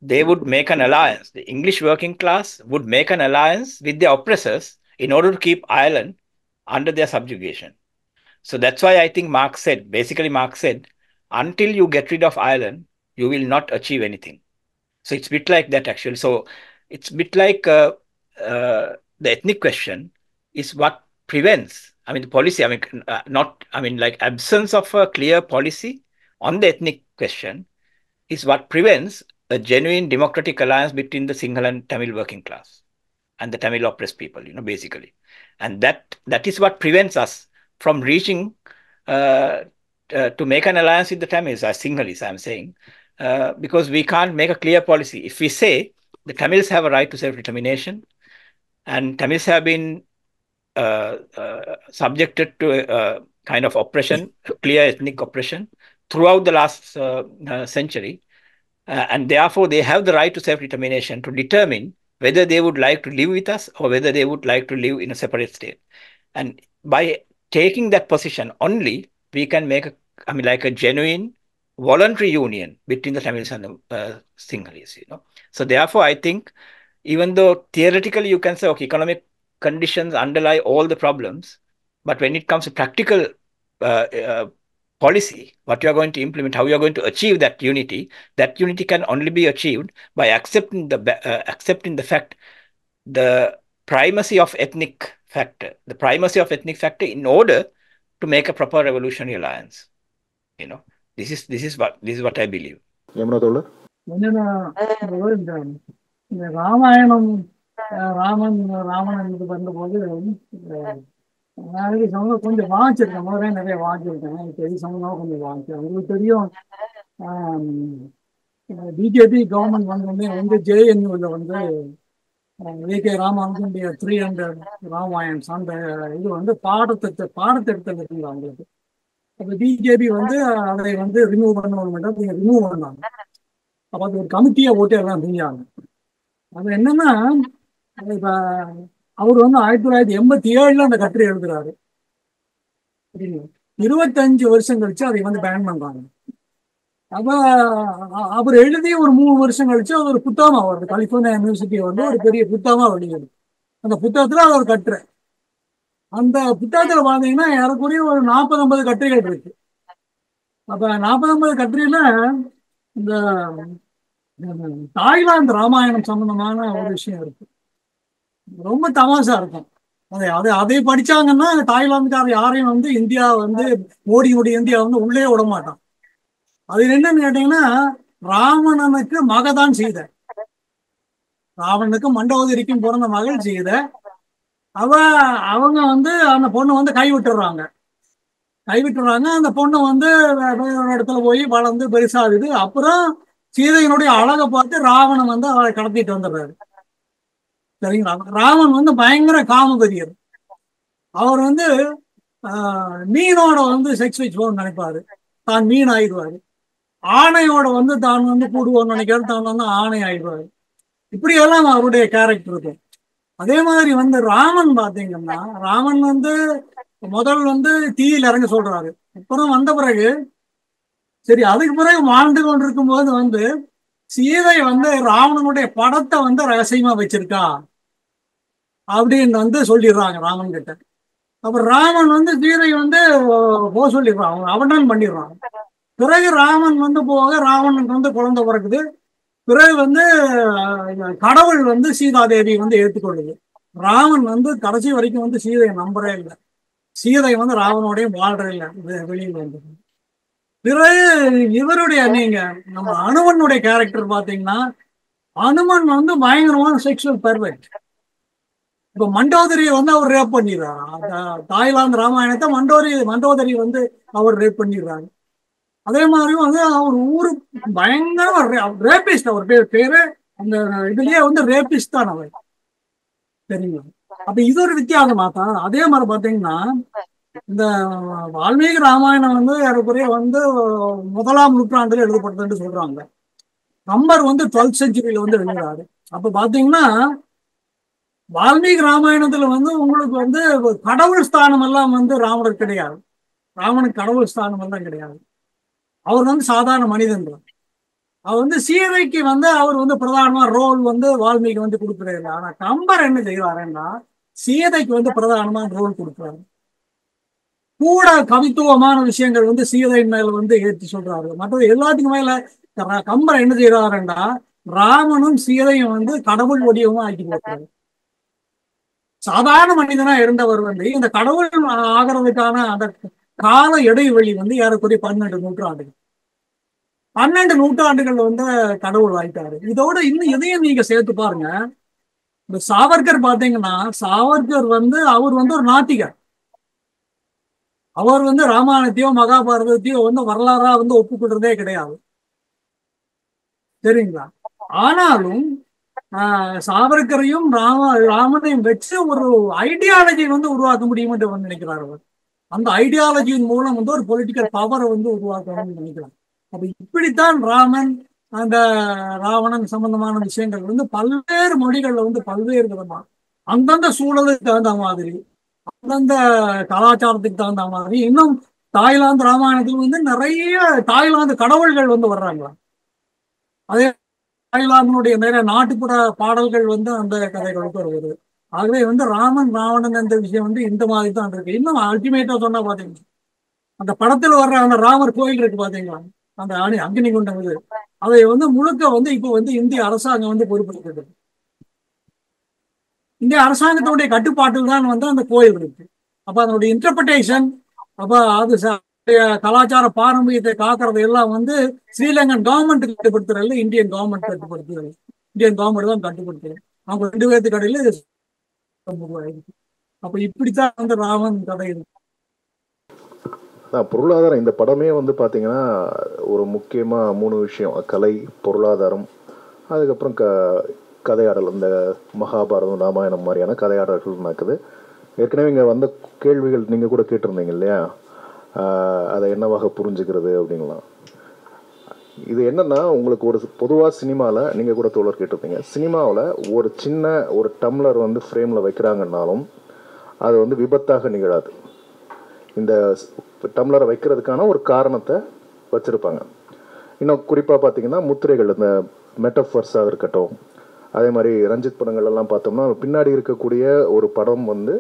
they would make an alliance. The English working class would make an alliance with their oppressors in order to keep Ireland under their subjugation. So that's why I think Marx said, until you get rid of Ireland, you will not achieve anything. So it's a bit like that, actually. So it's a bit like the ethnic question is what prevents, the policy, like absence of a clear policy on the ethnic question is what prevents a genuine democratic alliance between the Sinhala and Tamil working class and the Tamil oppressed people, basically. And that is what prevents us from reaching to make an alliance with the Tamils, as Sinhalese, I'm saying, because we can't make a clear policy. If we say the Tamils have a right to self-determination and Tamils have been subjected to a kind of oppression, clear ethnic oppression throughout the last century, and therefore they have the right to self-determination to determine whether they would like to live with us or whether they would like to live in a separate state. And by taking that position only, we can make a genuine voluntary union between the Tamils and the Sinhalese. So therefore, I think even though theoretically you can say, okay, economic conditions underlie all the problems, but when it comes to practical policy, what you are going to implement, how you are going to achieve that unity can only be achieved by accepting the fact, the primacy of ethnic factor in order to make a proper revolutionary alliance. This is what I believe. இந்த ராமாயணம் ராமன் இது பண்ணும்போது நாளைக்கு சமூகம் கொஞ்சம் வாங்கிச்சிருக்கேன், முதல்ல நிறைய வாங்கியிருக்கேன். பெரிய சமூகம் கொஞ்சம் வாங்கிச்சேன். உங்களுக்கு தெரியும், பிஜேபி கவர்மெண்ட் வந்து ஜேஎன்யூவில் வந்து ஏகே ராமானுஜனுடைய 300 ராமாயண்ஸ் அந்த இது வந்து பாடத்திட்டத்தில் இருக்குங்க அவங்களுக்கு. அப்போ பிஜேபி வந்து அதை வந்து ரிமூவ் பண்ணணும், ரிமூவ் பண்ணாங்க. அப்போ அது ஒரு கமிட்டியை ஓட்டு எல்லாம் செஞ்சாங்க. அது என்னன்னா, இப்போ அவர் வந்து 1987 அந்த கட்டுரை எழுதுறாரு. 25 வருஷம் கழிச்சு அதை வந்து பேன் பண்றாங்க. அப்ப அவர் எழுதி ஒரு 3 வருஷம் கழிச்சு அது ஒரு புத்தகமா வருது. கலிபோர்னியா யூனிவர்சிட்டி வந்து ஒரு பெரிய புத்தகமா வெளியிடுது. அந்த புத்தகத்துல அது ஒரு கட்டுரை. அந்த புத்தகத்துல பாத்தீங்கன்னா ஏறக்குறைய ஒரு 40-50 கட்டுரைகள் இருக்கு. அப்ப 40-50 கட்டுரையில இந்த தாய்லாந்து ராமாயணம் சம்பந்தமான ஒரு விஷயம் இருக்கு. ரொம்ப தமாஷா இருக்கும். அதை படிச்சாங்கன்னா தாய்லாந்துக்கார யாரையும் வந்து இந்தியா வந்து மோடியுடைய இந்தியா வந்து உள்ளே விட மாட்டான். அது என்னன்னு கேட்டீங்கன்னா, ராவணனுக்கு மகதான் சீதை, ராவணனுக்கும் மண்டோதரிக்கும் பிறந்த மகள் சீதை. அவங்க வந்து அந்த பொண்ணு வந்து கைவிட்டுறாங்க. அந்த பொண்ணு வந்து ஒரு இடத்துல போய் வளர்ந்து பெருசாகுது. அப்புறம் சீதையினுடைய அழகை பார்த்து ராவணன் வந்து அவளை கடத்திட்டு வந்துடுறாரு. சரிங்களா? ராவன் வந்து பயங்கர காமபரியர். அவர் வந்து மீனோட வந்து செக்ஸ் வச்சுப்போன்னு நினைப்பாரு, தான் மீன் ஆயிடுவாரு. ஆணையோட வந்து தான் வந்து கூடுவோன்னு நினைக்கிறாரு, தான் வந்து ஆணை ஆயிடுவாரு. இப்படியெல்லாம் அவருடைய கேரக்டர் இருக்கும். அதே மாதிரி வந்து ராமன் பார்த்தீங்கன்னா, ராமன் வந்து முதல் வந்து தீயில் இறங்க சொல்றாரு. அப்புறம் வந்த பிறகு சரி, அதுக்கு பிறகு வாழ்ந்து கொண்டிருக்கும் போது வந்து சீதை வந்து ராவணனுடைய படத்தை வந்து ரகசியமா வச்சிருக்கா அப்படின்னு வந்து சொல்லிடுறாங்க ராமன் கிட்ட. அப்ப ராமன் வந்து சீதை வந்து போக சொல்லிடுறான், அவங்க அவதான் பண்ணிடுறான். பிறகு ராமன் வந்து போக ராவணனுக்கு வந்து குழந்தை பிறகுது. பிறகு வந்து கடவுள் வந்து சீதாதேவி வந்து ஏற்றுக்கொள்ளுது. ராமன் வந்து கடைசி வரைக்கும் வந்து சீதையை நம்புறே இல்லை. சீதை வந்து ராவனோடையும் வாழ்றே இல்லை, வெளியில் வந்து. பிறகு இவருடைய நீங்க நம்ம அனுமனுடைய கேரக்டர் பாத்தீங்கன்னா, அனுமன் வந்து பயங்கரமான செக்ஷுவல் பெர்வெர்ட். இப்ப மண்டோதரியை வந்து அவர் ரேப் பண்ணிடுறாரு. தாய்லாந்து ராமாயணத்தை மண்டோதரி வந்து அவர் ரேப் பண்ணிடுறாரு. அதே மாதிரி வந்து அவர் ஊரு பயங்கர ரேபிஸ்ட். அவர் பேரு அந்த இதுலயே வந்து ரேபிஸ்ட் தான் அவர், சரிங்களா? அப்ப இது ஒரு வித்தியாசமா தான். அதே மாதிரி பாத்தீங்கன்னா, இந்த வால்மீகி ராமாயணம் வந்து ஏறக்குறைய வந்து 1ஆம் நூற்றாண்டுல எழுதப்பட்டதுன்னு சொல்றாங்க. நம்பர் வந்து 12th செஞ்சுரியில வந்து எழுதுறாரு. அப்ப பாத்தீங்கன்னா வால்மீகி ராமாயணத்துல வந்து உங்களுக்கு வந்து கடவுள் ஸ்தானம் எல்லாம் வந்து ராமனுக்கு கிடையாது. ராமனுக்கு கடவுள் ஸ்தானம் எல்லாம் கிடையாது. அவர் வந்து சாதாரண மனிதன் தான். அவர் வந்து சீதைக்கு வந்து அவர் வந்து பிரதானமா ரோல் வந்து வால்மீகி வந்து கொடுக்குறாரு. ஆனா கம்பர் என்ன செய்வாருன்னா சீதைக்கு வந்து பிரதானமான ரோல் கொடுக்குறாரு. கூட கவித்துவமான விஷயங்கள் வந்து சீதையின் மேல வந்து ஏற்றி சொல்றாரு. மற்றது எல்லாத்துக்கும் மேல கம்பர் என்ன செய்யறாருன்னா ராமனும் சீதையும் வந்து கடவுள் வடிவமா ஆக்கி போட்டாரு. சாதாரண மனிதனா இருந்தவர் வந்து இந்த கடவுள் ஆகிறதுக்கான அந்த கால இடைவெளி வந்து ஏறக்குறைய 12 நூற்றாண்டுகள். 12 நூற்றாண்டுகள் வந்து கடவுள் ஆயிட்டாரு. இதோட இன்னும் எதையும் நீங்க சேர்த்து பாருங்க. இந்த சாவர்கர் பாத்தீங்கன்னா சாவர்கர் வந்து அவர் வந்து ஒரு நாத்திகர். அவர் வந்து ராமாயணத்தையோ மகாபாரதத்தையோ வந்து வரலாறா வந்து ஒப்புக்கொள்றதே கிடையாது. சரிங்களா? ஆனாலும் சாவர்கரையும் ராமனையும் வச்சு ஒரு ஐடியாலஜி வந்து உருவாக்க முடியும் என்று நினைக்கிறார் அவர். அந்த ஐடியாலஜியின் மூலம் வந்து ஒரு பொலிட்டிக்கல் பவரை வந்து உருவாக்கணும்னு நினைக்கிறார். அப்ப இப்படித்தான் ராமன் அந்த ராவணன் சம்பந்தமான விஷயங்கள் வந்து பல்வேறு மொழிகள்ல வந்து பல்வேறு விதமா அந்தந்த சூழலுக்கு தகுந்த மாதிரி அந்தந்த கலாச்சாரத்துக்கு தகுந்த மாதிரி இன்னும் தாய்லாந்து ராமாயணத்தில் வந்து நிறைய தாய்லாந்து கடவுள்கள் வந்து வர்றாங்களா. அதே தாய்லாந்தினுடைய நிறைய நாட்டுப்புற பாடல்கள் வந்து அந்த கதைகளுக்கு வருவது. ஆகவே வந்து ராமன் ராவணன் என்ற விஷயம் வந்து இந்த மாதிரி தான் இருக்கு. இன்னும் அல்டிமேட்டா சொன்னா பாத்தீங்கன்னா அந்த படத்துல வர்ற அந்த ராமர் கோயில் இருக்கு பாத்தீங்களா, அந்த அக்னி குண்டம் இது, அதை வந்து முழுக்க வந்து இப்போ வந்து இந்திய அரசாங்கம் வந்து பொறுப்பெடுக்கிறது. இந்திய அரசாங்கத்தினுடைய கட்டுப்பாட்டில் தான் வந்து அந்த கோயில் இருக்கு. அப்ப அதனுடைய இன்டர்பிரேஷன், அப்ப அது கலாச்சார பாரம்பரியத்தை காக்கிறது எல்லாம் வந்து ஸ்ரீலங்கன் கவர்மெண்ட் கட்டுப்படுத்துறது, இந்தியன் கவர்மெண்ட் கட்டுப்படுத்துறது. இந்தியன் கவர்மெண்ட் தான் கட்டுப்படுத்துறது. அவங்க 2 பேர்த்து கடையில அப்ப இப்படித்தான் வந்து ராமன் கதை இருக்கு. பொருளாதாரம் இந்த படமே வந்து பார்த்தீங்கன்னா ஒரு முக்கியமாக 3 விஷயம்: கலை, பொருளாதாரம், அதுக்கப்புறம் கதையாடல். இந்த மகாபாரதம் ராமாயணம் மாதிரியான கதையாடல்கள் நடக்குது. ஏற்கனவே இங்கே வந்த கேள்விகள் நீங்கள் கூட கேட்டிருந்தீங்க இல்லையா, அதை என்னவாக புரிஞ்சுக்கிறது அப்படின்லாம். இது என்னன்னா உங்களுக்கு ஒரு பொதுவாக சினிமாவில் நீங்கள் கூட தோழர் கேட்டிருந்தீங்க, சினிமாவில் ஒரு சின்ன ஒரு டம்ளர் வந்து ஃப்ரேமில் வைக்கிறாங்கன்னாலும் அது வந்து விபத்தாக நிகழாது. இந்த டம்ளரை வைக்கிறதுக்கான ஒரு காரணத்தை வச்சுருப்பாங்க. இன்னும் குறிப்பாக பார்த்தீங்கன்னா முத்திரைகள், இந்த மெட்டஃபர்ஸாக இருக்கட்டும், அதே மாதிரி ரஞ்சித் படங்கள்லாம் பார்த்தோம்னா பின்னாடி இருக்கக்கூடிய ஒரு படம் வந்து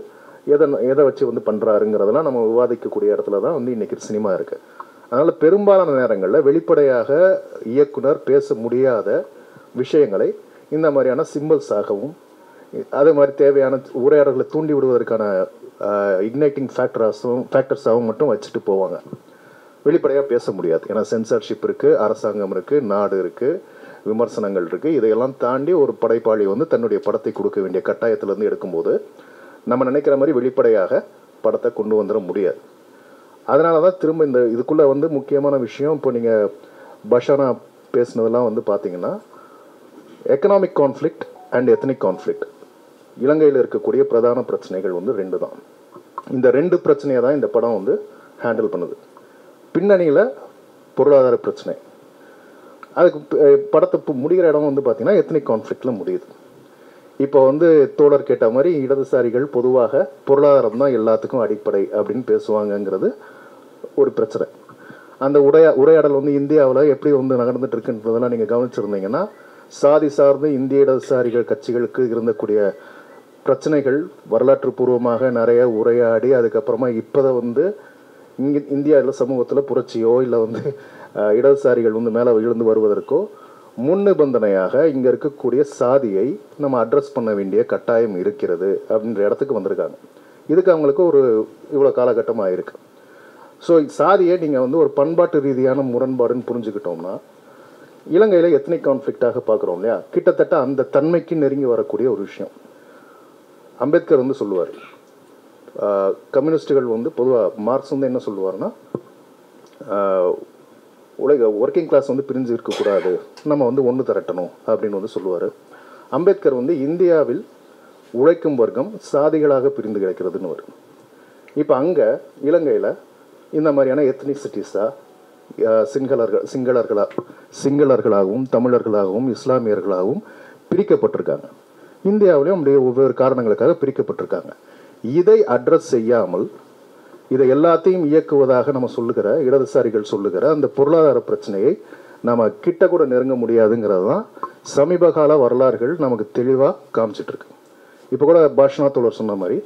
எதை வச்சு வந்து பண்ணுறாருங்கிறதெல்லாம் நம்ம விவாதிக்கக்கூடிய இடத்துல தான் வந்து இன்றைக்கி சினிமா இருக்குது. அதனால் பெரும்பாலான நேரங்களில் வெளிப்படையாக இயக்குனர் பேச முடியாத விஷயங்களை இந்த மாதிரியான சிம்பிள்ஸாகவும் அதே மாதிரி தேவையான உரையாடல்களை தூண்டி விடுவதற்கான இக்னைட்டிங் ஃபேக்டர்ஸாகவும் மட்டும் வச்சுட்டு போவாங்க. வெளிப்படையாக பேச முடியாது. ஏன்னா சென்சார்ஷிப் இருக்குது, அரசாங்கம் இருக்குது, நாடு இருக்குது, விமர்சனங்கள் இருக்குது. இதையெல்லாம் தாண்டி ஒரு படைப்பாளி வந்து தன்னுடைய படத்தை கொடுக்க வேண்டிய கட்டாயத்திலேருந்து எடுக்கும்போது நம்ம நினைக்கிற மாதிரி வெளிப்படையாக படத்தை கொண்டு வந்துட முடியாது. அதனால தான் திரும்ப இந்த இதுக்குள்ளே வந்து முக்கியமான விஷயம், இப்போ நீங்கள் பஷானா பேசுனதெல்லாம் வந்து பார்த்தீங்கன்னா economic conflict and ethnic conflict, இலங்கையில் இருக்கக்கூடிய பிரதான பிரச்சனைகள் வந்து 2 தான். இந்த 2 பிரச்சனையை தான் இந்த படம் வந்து ஹேண்டில் பண்ணுது. பின்னணியில் பொருளாதார பிரச்சனை, அதுக்கு படத்தை முடிகிற இடம் வந்து பார்த்தீங்கன்னா எத்னிக் கான்ஃப்ளிக்டில் முடியுது. இப்போ வந்து தோழர் கேட்ட மாதிரி இடதுசாரிகள் பொதுவாக பொருளாதாரம் தான் எல்லாத்துக்கும் அடிப்படை அப்படின்னு பேசுவாங்கங்கிறது ஒரு பிரச்சனை. அந்த உரையாடல் வந்து இந்தியாவில் எப்படி வந்து நடந்துட்டு இருக்குன்றதெல்லாம் நீங்கள் கவனிச்சிருந்தீங்கன்னா சாதி சார்ந்து இந்திய இடதுசாரிகள் கட்சிகளுக்கு இருந்தக்கூடிய பிரச்சனைகள் வரலாற்று பூர்வமாக நிறைய உரையாடி அதுக்கப்புறமா இப்போதை வந்து இந்தியாவில் சமூகத்தில் புரட்சியோ இல்லை வந்து இடதுசாரிகள் வந்து மேலே எழுந்து வருவதற்கோ முன்னிபந்தனையாக இங்கே இருக்கக்கூடிய சாதியை நம்ம அட்ரஸ் பண்ண வேண்டிய கட்டாயம் இருக்கிறது அப்படின்ற இடத்துக்கு வந்திருக்காங்க. இதுக்கு அவங்களுக்கு ஒரு இவ்வளோ காலகட்டமாக இருக்கு. ஸோ சாதியை நீங்கள் வந்து ஒரு பண்பாட்டு ரீதியான முரண்பாடுன்னு புரிஞ்சுக்கிட்டோம்னா இலங்கையில் எத்னிக் கான்ஃப்ளிக்டாக பார்க்குறோம் இல்லையா, கிட்டத்தட்ட அந்த தன்மைக்கு நெருங்கி வரக்கூடிய ஒரு விஷயம். அம்பேத்கர் வந்து சொல்லுவார், கம்யூனிஸ்டுகள் வந்து பொதுவாக மார்க்ஸ் வந்து என்ன சொல்லுவார்னா ஒர்க்கிங் கிளாஸ் வந்து பிரிஞ்சு இருக்கக்கூடாது, நம்ம வந்து ஒன்று திரட்டணும் அப்படின்னு வந்து சொல்லுவார். அம்பேத்கர் வந்து இந்தியாவில் உழைக்கும் வர்க்கம் சாதிகளாக பிரிந்து கிடைக்கிறதுன்னு வரும். இப்போ அங்கே இலங்கையில் இந்த மாதிரியான எத்னிசிட்டிஸாக சிங்களர்களாகவும் தமிழர்களாகவும் இஸ்லாமியர்களாகவும் பிரிக்கப்பட்டிருக்காங்க. இந்தியாவிலையும் அப்படியே ஒவ்வொரு காரணங்களுக்காக பிரிக்கப்பட்டிருக்காங்க. இதை அட்ரஸ் செய்யாமல் இதை எல்லாத்தையும் இயக்குவதாக நம்ம சொல்லுகிற இடதுசாரிகள் சொல்லுகிற அந்த பொருளாதார பிரச்சனையை நம்ம கிட்ட கூட நெருங்க முடியாதுங்கிறது தான் சமீப கால வரலாறுகள் நமக்கு தெளிவாக காமிச்சிட்டு இருக்கு. இப்போ கூட பாஷ்னா தோழர் சொன்ன மாதிரி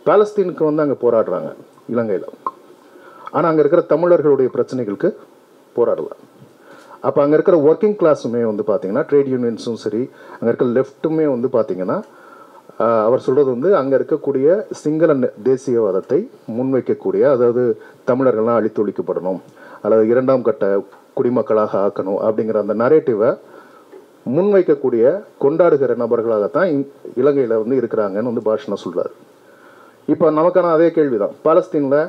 பாலஸ்தீனுக்கு வந்து அங்கே போராடுறாங்க இலங்கையில். ஆனால் அங்கே இருக்கிற தமிழர்களுடைய பிரச்சனைகளுக்கு போராடல. அப்போ அங்கே இருக்கிற ஒர்க்கிங் கிளாஸுமே வந்து பார்த்தீங்கன்னா ட்ரேட் யூனியன்ஸும் சரி, அங்கே இருக்கிற லெஃப்ட்டுமே வந்து பார்த்தீங்கன்னா அவர் சொல்கிறது வந்து அங்கே இருக்கக்கூடிய சிங்கள தேசியவாதத்தை முன்வைக்கக்கூடிய, அதாவது தமிழர்கள்லாம் அழித்தொழிக்கப்படணும் அல்லது இரண்டாம் கட்ட குடிமக்களாக ஆக்கணும் அப்படிங்கிற அந்த நரேட்டிவை முன்வைக்கக்கூடிய கொண்டாடுகிற நபர்களாகத்தான் இலங்கையில் வந்து இருக்கிறாங்கன்னு வந்து பாஷ்னா சொல்கிறார். இப்போ நமக்கான அதே கேள்வி தான். பாலஸ்தீனில்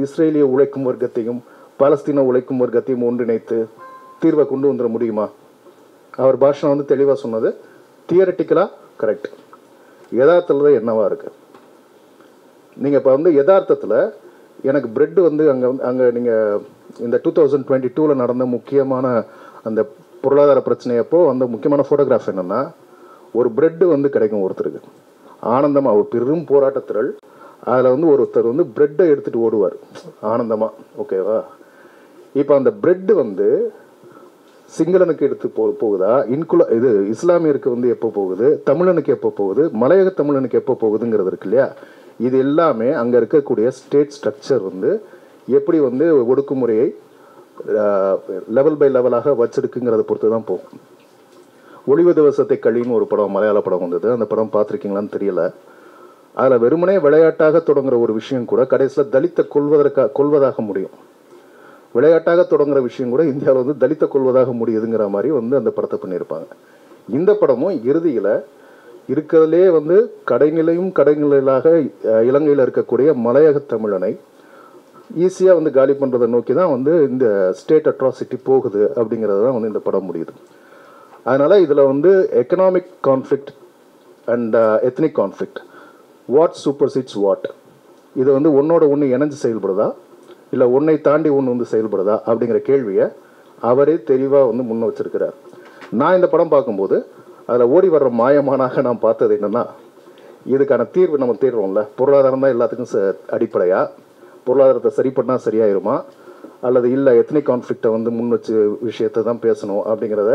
இஸ்ரேலிய உழைக்கும் வர்க்கத்தையும் பாலஸ்தீன உழைக்கும் வர்க்கத்தையும் ஒன்றிணைத்து தீர்வை கொண்டு வந்துட முடியுமா? அவர் பாஷ்னா வந்து தெளிவாக சொன்னது தியரட்டிக்கலாக கரெக்ட், யதார்த்தத்தில் தான் என்னவா இருக்குது. நீங்கள் இப்போ வந்து யதார்த்தத்தில் எனக்கு பிரெட் வந்து அங்கே நீங்கள் இந்த 2022 நடந்த முக்கியமான அந்த பொருளாதார பிரச்சனையப்போ அந்த முக்கியமான ஃபோட்டோகிராஃப் என்னென்னா, ஒரு பிரெட்டு வந்து கிடைக்கும் ஒருத்தருக்கு ஆனந்தமாக, ஒரு பெரும் போராட்டத்திரள், அதில் வந்து ஒருத்தர் வந்து பிரெட்டை எடுத்துகிட்டு ஓடுவார் ஆனந்தமாக. ஓகேவா? இப்போ அந்த பிரெட்டு வந்து சிங்களனுக்கு எடுத்து போகுதா, இது இஸ்லாமியருக்கு வந்து எப்போ போகுது, தமிழனுக்கு எப்போ போகுது, மலையக தமிழனுக்கு எப்போ போகுதுங்கிறது இருக்கு இல்லையா? இது எல்லாமே அங்கே இருக்கக்கூடிய ஸ்டேட் ஸ்ட்ரக்சர் வந்து எப்படி வந்து ஒடுக்குமுறையை லெவல் பை லெவலாக வச்சிருக்குங்கிறத பொறுத்து தான் போகும். ஒளிவு திவசத்தை கழின்னு ஒரு படம், மலையாள படம் வந்தது. அந்த படம் பார்த்துருக்கீங்களான்னு தெரியல. அதில் வெறுமனே விளையாட்டாக தொடங்குற ஒரு விஷயம் கூட கடைசியில் தலித்தை கொள்வதாக முடியும். விளையாட்டாக தொடங்குற விஷயம் கூட இந்தியாவில் வந்து தலித்தை கொள்வதாக முடியுதுங்கிற மாதிரி வந்து அந்த படத்தை பண்ணியிருப்பாங்க. இந்த படமும் இறுதியில் இருக்கிறதுலே வந்து கடைநிலையாக இலங்கையில் இருக்கக்கூடிய மலையக தமிழனை ஈஸியாக வந்து காலி பண்ணுறதை நோக்கி தான் வந்து இந்த ஸ்டேட் அட்ராசிட்டி போகுது அப்படிங்கிறது தான் வந்து இந்த படம் முடியுது. அதனால் இதில் வந்து economic conflict and ethnic conflict, what supersedes what, இது வந்து ஒன்னோட ஒன்று இணைஞ்சு செயல்படுதா இல்லை ஒன்றை தாண்டி ஒன்று வந்து செயல்படுதா அப்படிங்கிற கேள்வியை அவரே தெளிவாக வந்து முன்ன வச்சிருக்கிறார். நான் இந்த படம் பார்க்கும்போது அதில் ஓடி வர்ற மாயமானாக நான் பார்த்தது என்னென்னா, இதுக்கான தீர்வு நம்ம தேடுறோம்ல, பொருளாதாரம் தான் எல்லாத்துக்கும் அடிப்படையாக, பொருளாதாரத்தை சரி பண்ணால் சரியாயிருமா அல்லது இல்லை எத்தனிக் கான்ஃப்ளிக்டை வந்து முன் வச்சு விஷயத்தை தான் பேசணும் அப்படிங்கிறத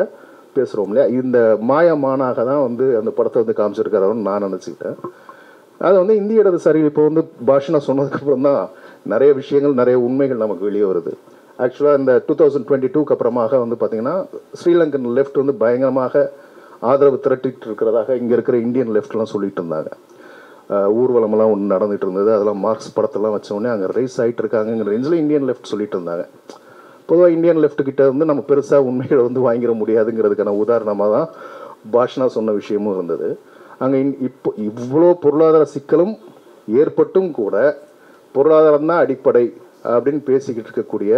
பேசுகிறோம் இல்லையா? இந்த மாயமானாக தான் வந்து அந்த படத்தை வந்து காமிச்சிருக்காரோன்னு நான் நினச்சிக்கிட்டேன். அது வந்து இந்திய இடதுசாரி இப்போ வந்து பாஷ்னா சொன்னதுக்கப்புறம் தான் நிறைய விஷயங்கள், நிறைய உண்மைகள் நமக்கு வெளியே வருது. ஆக்சுவலாக இந்த 2022க்கு அப்புறமாக வந்து பார்த்திங்கன்னா ஸ்ரீலங்கன் லெஃப்ட் வந்து பயங்கரமாக ஆதரவு திரட்டிட்டு இருக்கிறதாக இங்கே இருக்கிற இந்தியன் லெஃப்ட்லாம் சொல்லிட்டு இருந்தாங்க. ஊர்வலமெல்லாம் ஒன்று நடந்துகிட்டு இருந்தது. அதெல்லாம் மார்க்ஸ் படத்தெல்லாம் வச்சோடனே அங்கே ரைஸ் ஆகிட்டு இருக்காங்கிற ரேஞ்சில் இந்தியன் லெஃப்ட் சொல்லிட்டு இருந்தாங்க. பொதுவாக இந்தியன் லெஃப்ட்டுக்கிட்ட வந்து நம்ம பெருசாக உண்மைகளை வந்து வாங்கிட முடியாதுங்கிறதுக்கான உதாரணமாக தான் பாஷ்னா சொன்ன விஷயமும் இருந்தது. அங்கே இப்போ இவ்வளோ பொருளாதார சிக்கலும் ஏற்பட்டும் கூட பொருளாதாரம் தான் அடிப்படை அப்படின்னு பேசிக்கிட்டு இருக்கக்கூடிய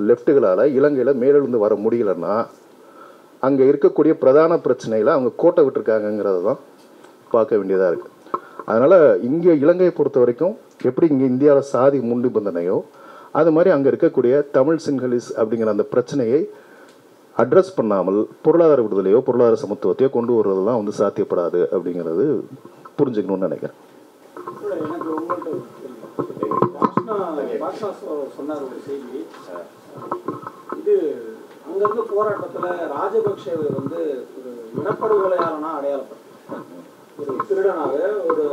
லெஃப்ட்டுகளால் இலங்கையில் மேலெழுந்து வர முடியலன்னா அங்கே இருக்கக்கூடிய பிரதான பிரச்சனையில் அவங்க கோட்டை விட்டுருக்காங்கங்கிறது தான் பார்க்க வேண்டியதாக இருக்குது. அதனால் இங்கே இலங்கையை பொறுத்த வரைக்கும் எப்படி இங்கே இந்தியாவில் சாதி முன் நிபந்தனையோ அது மாதிரி அங்கே இருக்கக்கூடிய தமிழ் சிங்களீஸ் அப்படிங்கிற அந்த பிரச்சனையை அட்ரஸ் பண்ணாமல் பொருளாதார விடுதலையோ பொருளாதார சமத்துவத்தையோ கொண்டு வர்றதெல்லாம் வந்து சாத்தியப்படாது அப்படிங்கிறது புரிஞ்சுக்கணும்னு நினைக்கிறேன். சொன்னார் ஒரு செய்தி, இது அங்கிருந்து போராட்டத்தில் ராஜபக்சேவை வந்து ஒரு இனப்படுகொலையாளனா அடையாளப்பட்டார், ஒரு திருடனாக, ஒரு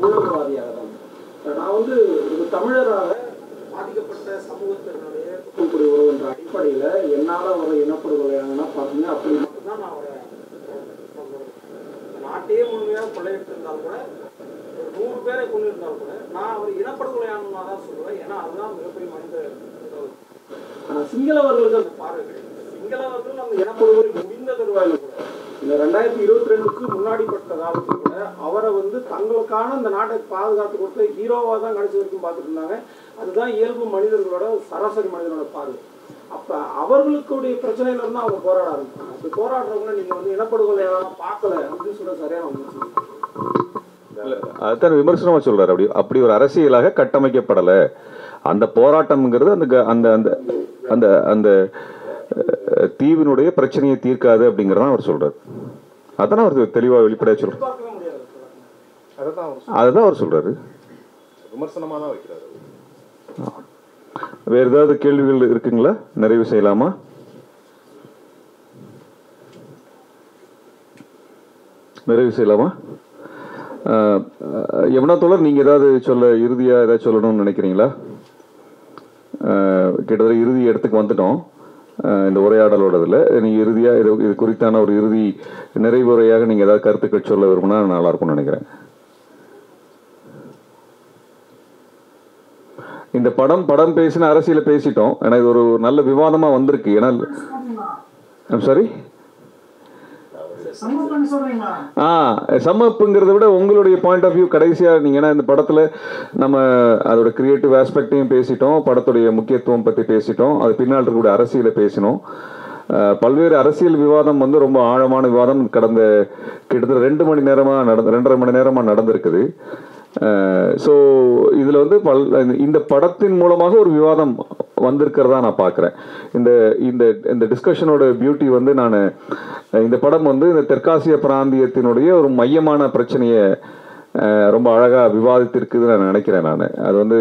ஊழல்வாதியாக தான். நான் வந்து ஒரு தமிழராக பாதிக்கப்பட்ட சமூகத்தினுடைய கூட்டுக்குடி உறவு என்ற அடிப்படையில் என்னால் அவரை இனப்படுகொலையாளனா பார்த்தீங்க அப்படி மட்டும்தான் நான் அவரை நாட்டையே முழுமையாக கொள்ளையிட்டிருந்தால் கூட 100 பேரை கொண்டு இருந்தால் கூட நான் அவர் இனப்படுகொலையாளனா தான் சொல்லுவேன். ஏன்னா அதுதான் மிகப்பெரிய மனித. ஆனால் சிங்களவர்களுக்கு அந்த பார்வைகள், சிங்களவர்கள் அந்த இனப்படுகொலை முடிந்த தருவாயில் கூட இந்த 2022க்கு முன்னாடிப்பட்ட காலத்தில் கூட அவரை வந்து தங்களுக்கான இந்த நாட்டை பாதுகாத்து கொடுத்த ஹீரோவாக தான் கடைசி வரைக்கும் பார்த்துட்டு இருந்தாங்க. அதுதான் இயல்பு மனிதர்களோட, சராசரி மனிதனோட பார்வை. அப்போ அவர்களுக்குடைய பிரச்சனையில இருந்து அவங்க போராட ஆரம்பிப்பாங்க. அப்படி போராடுறவங்க நீங்கள் வந்து இனப்படுகொலையாளனா பார்க்கல அப்படின்னு சொல்ல சரியான ஒன்று. அதுதான் விமர்சனமா சொல்றாரு. அப்படி ஒரு அரசியலாக கட்டமைக்கப்படலை அந்த போராட்டம்ங்கிறது. அந்த அந்த அந்த அந்த தீவினுடைய பிரச்சனையை தீர்க்காது அப்படிங்கிறதான் அவர் சொல்றாரு. அதான் அவர் தெளிவாக வெளிப்படையாக சொல்றாரு. எதிர்பார்க்கவே முடியாது. அதுதான் அவர் சொல்றாரு. விமர்சனமாக தான் வைக்கிறாரு. வேற ஏதாவது கேள்விகள் இருக்குங்களா? நிறைவு செய்யலாமா? நிறைவு செய்யலாமா? யமுனா தோழர், நீங்க ஏதாவது இறுதியா ஏதாவது சொல்லணும்னு நினைக்கிறீங்களா? கிட்டத்தட்ட இறுதி இடத்துக்கு வந்துட்டோம் இந்த உரையாடலோடதுல. நீங்க இறுதியா இது குறித்தான ஒரு இறுதி நிறைவுரையாக நீங்க ஏதாவது கருத்துக்கள் சொல்ல விரும்பினா நல்லா இருக்கும்னு நினைக்கிறேன். இந்த படம் பேசின அரசியல பேசிட்டோம். ஏன்னா இது ஒரு நல்ல விவாதமா வந்திருக்கு. ஏன்னா சாரி சம்மப்புங்கிறத விட உங்களுடைய பாயிண்ட் ஆஃப் வியூ கடைசியா நீங்க, ஏன்னா இந்த படத்துல நம்ம அதோட கிரியேட்டிவ் ஆஸ்பெக்டையும் பேசிட்டோம், படத்துடைய முக்கியத்துவம் பத்தி பேசிட்டோம், அது பின்னால் இருக்கக்கூடிய அரசியலை பேசினோம். பல்வேறு அரசியல் விவாதம் ரொம்ப ஆழமான விவாதம் கடந்த கிட்டத்தட்ட 2.5 மணி நேரமா நடந்திருக்குது. ஸோ இதில் இந்த படத்தின் மூலமாக ஒரு விவாதம் வந்திருக்கிறதா நான் பார்க்குறேன். இந்த டிஸ்கஷனோட பியூட்டி நான் இந்த படம் இந்த தெற்காசிய பிராந்தியத்தினுடைய ஒரு மையமான பிரச்சனையை ரொம்ப அழகாக விவாதித்திருக்குதுன்னு நான் நினைக்கிறேன். அது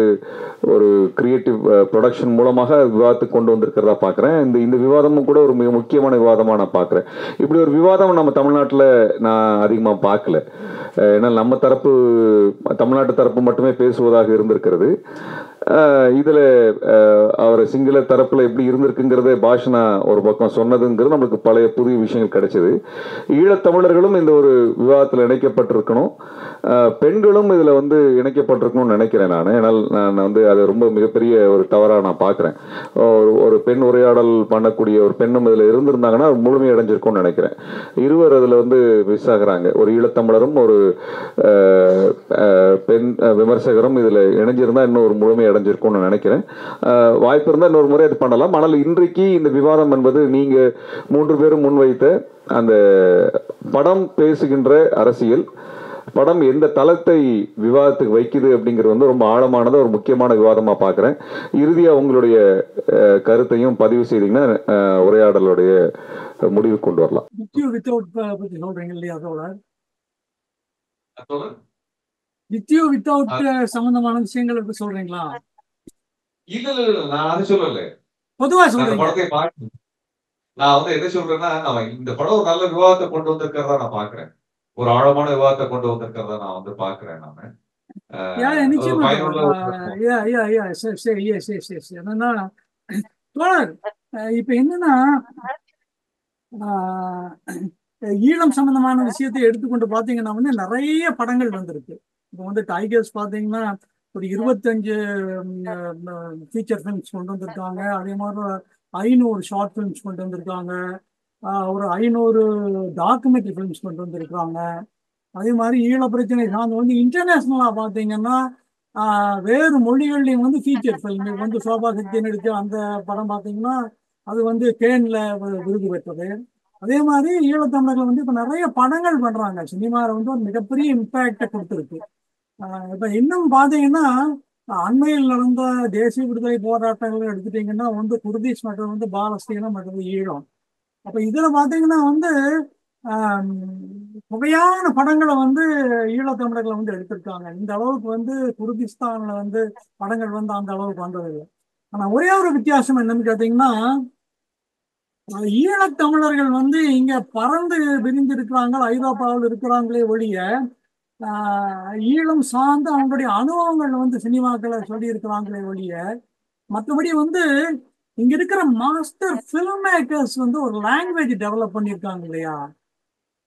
ஒரு கிரியேட்டிவ் ப்ரொடக்ஷன் மூலமாக விவாதத்துக்கு கொண்டு வந்திருக்கிறதா பார்க்குறேன். இந்த விவாதமும் கூட ஒரு மிக முக்கியமான விவாதமாக நான் பார்க்குறேன். இப்படி ஒரு விவாதம் நம்ம தமிழ்நாட்டில் நான் அதிகமாக பார்க்கல. ஏன்னா நம்ம தரப்பு, தமிழ்நாட்டு தரப்பு மட்டுமே பேசுவதாக இருந்திருக்கிறது. இதில் அவர் சிங்கள தரப்பில் எப்படி இருந்திருக்குங்கிறத பாஷனா ஒரு பக்கம் சொன்னதுங்கிறது நம்மளுக்கு பழைய புதிய விஷயங்கள் கிடைச்சது. ஈழத்தமிழர்களும் இந்த ஒரு விவாதத்தில் இணைக்கப்பட்டிருக்கணும், பெண்களும் இதில் இணைக்கப்பட்டிருக்கணும்னு நினைக்கிறேன் நான். ஏன்னால் நான் அது ரொம்ப மிகப்பெரிய ஒரு தவறாக நான் பார்க்குறேன். ஒரு பெண் உரையாடல் பண்ணக்கூடிய ஒரு பெண்ணும் இதில் இருந்திருந்தாங்கன்னா முழுமை அடைஞ்சிருக்கும்னு நினைக்கிறேன். இருவர் அதில் மிஸ் ஆகுறாங்க. ஒரு ஈழத்தமிழரும் ஒரு பெண் விமர்சகரும் இதில் இணைஞ்சிருந்தா இன்னும் ஒரு முழுமை அடைஞ்சிருக்கும்னு நினைக்கிறேன். வாய்ப்பு இருந்தால் இன்னொரு முறை அது பண்ணலாம். ஆனால் இன்றைக்கு இந்த விவாதம் என்பது நீங்க 3 பேரும் முன்வைத்த அந்த படம் பேசுகின்ற அரசியல், படம் எந்த தளத்தை விவாதத்துக்கு வைக்குது அப்படிங்கிறது ரொம்ப ஆழமானது, ஒரு முக்கியமான விவாதமா பார்க்குறேன். இறுதியா உங்களுடைய கருத்தையும் பதிவு செய்தீங்கன்னா உரையாடலுடைய முடிவு கொண்டு வரலாம். சம்பந்தமான விஷயங்கள் எப்படி சொல்றீங்களா? இல்ல நான் அது சொல்லல, பொதுவா படத்தை பார்க்க நான் என்ன சொல்றேன்னா, நான் இந்த படம் ஒரு நல்ல விவாதத்தை கொண்டு வந்திருக்கிறதா நான் பாக்குறேன். ஒரு ஆழமான விவாதத்தை கொண்டு வந்திருக்கிறதா நான் பாக்குறேன். இப்ப என்னன்னா, ஈழம் சம்பந்தமான விஷயத்தை எடுத்துக்கொண்டு பாத்தீங்கன்னா நிறைய படங்கள் வந்திருக்கு. இப்போ டைகர்ஸ் பாத்தீங்கன்னா ஒரு 25 ஃபீச்சர் ஃபிலிம்ஸ் கொண்டு வந்திருக்காங்க. அதே மாதிரி 500 ஷார்ட் ஃபிலிம்ஸ் கொண்டு வந்திருக்காங்க. ஒரு 500 டாக்குமெண்ட்ரி ஃபிலிம்ஸ் கொண்டு வந்திருக்காங்க. அதே மாதிரி ஈழ பிரச்சனை சார்ந்து இன்டர்நேஷனலா பாத்தீங்கன்னா வேறு மொழிகள்லையும் ஃபீச்சர் ஃபிலிம் சோபா சக்தின்னு எடுத்து அந்த படம் பாத்தீங்கன்னா அது கேன்ல விருது பெற்றது. அதே மாதிரி ஈழத்தமிழர்கள் இப்ப நிறைய படங்கள் பண்றாங்க. சினிமாவில் ஒரு மிகப்பெரிய இம்பேக்டை கொடுத்துருக்கு. இப்ப இன்னும் பாத்தீங்கன்னா அண்மையில் நடந்த தேசிய விடுதலை போராட்டங்கள் எடுத்துட்டீங்கன்னா குர்திஷ் மற்றும் பாலஸ்தீனம் மற்றும் ஈழம். அப்ப இதுல பாத்தீங்கன்னா புகையான படங்களை ஈழத்தமிழர்கள் எடுத்திருக்காங்க. இந்த அளவுக்கு குர்திஸ்தான்ல படங்கள் அந்த அளவுக்கு வந்ததில்லை. ஆனா ஒரே ஒரு வித்தியாசம் என்னன்னு கேட்டீங்கன்னா, ஈழத்தமிழர்கள் இங்க பறந்து விரிந்திருக்கிறாங்க, ஐரோப்பாவில் இருக்கிறாங்களே ஒழிய ஈழம் சார்ந்து அவங்களுடைய அனுபவங்கள் சினிமாக்களை சொல்லி இருக்கிறாங்களே ஒழிய மற்றபடி இங்க இருக்கிற மாஸ்டர் பிலிம் மேக்கர்ஸ் ஒரு லாங்குவேஜ் டெவலப் பண்ணியிருக்காங்க இல்லையா.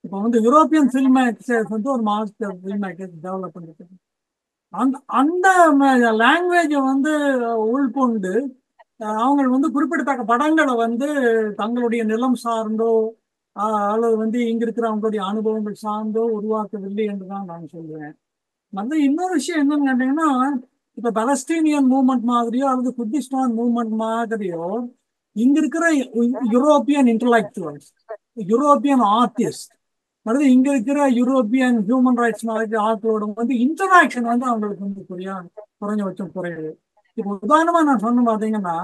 இப்போ யூரோப்பியன் பிலிம் மேக்கர்ஸ் ஒரு மாஸ்டர் பிலிம் மேக்கர்ஸ் டெவலப் பண்ணியிருக்காங்க. அந்த லாங்குவேஜை உள்கொண்டு அவங்க குறிப்பிடத்தக்க படங்களை தங்களுடைய நிலம் சார்ந்தோ அல்லது இங்க இருக்கிற அவங்களுடைய அனுபவங்கள் சார்ந்தோ உருவாக்கவில்லை என்றுதான் நான் சொல்றேன். இன்னொரு விஷயம் என்னன்னு கேட்டீங்கன்னா, இப்ப பலஸ்தீனியன் மூவ்மெண்ட் மாதிரியோ அல்லது குர்திஸ்தான் மூவ்மெண்ட் மாதிரியோ இங்க இருக்கிற யூரோப்பியன் இன்டலெக்சுவல்ஸ், யூரோப்பியன் ஆர்டிஸ்ட் அல்லது இங்க இருக்கிற யூரோப்பியன் ஹியூமன் ரைட்ஸ் மாதிரி ஆட்களோட இன்டராக்ஷன் அவங்களுக்கு குறைஞ்சபட்சம் குறையுது. இப்போ உதாரணமா நான் சொன்ன பாத்தீங்கன்னா,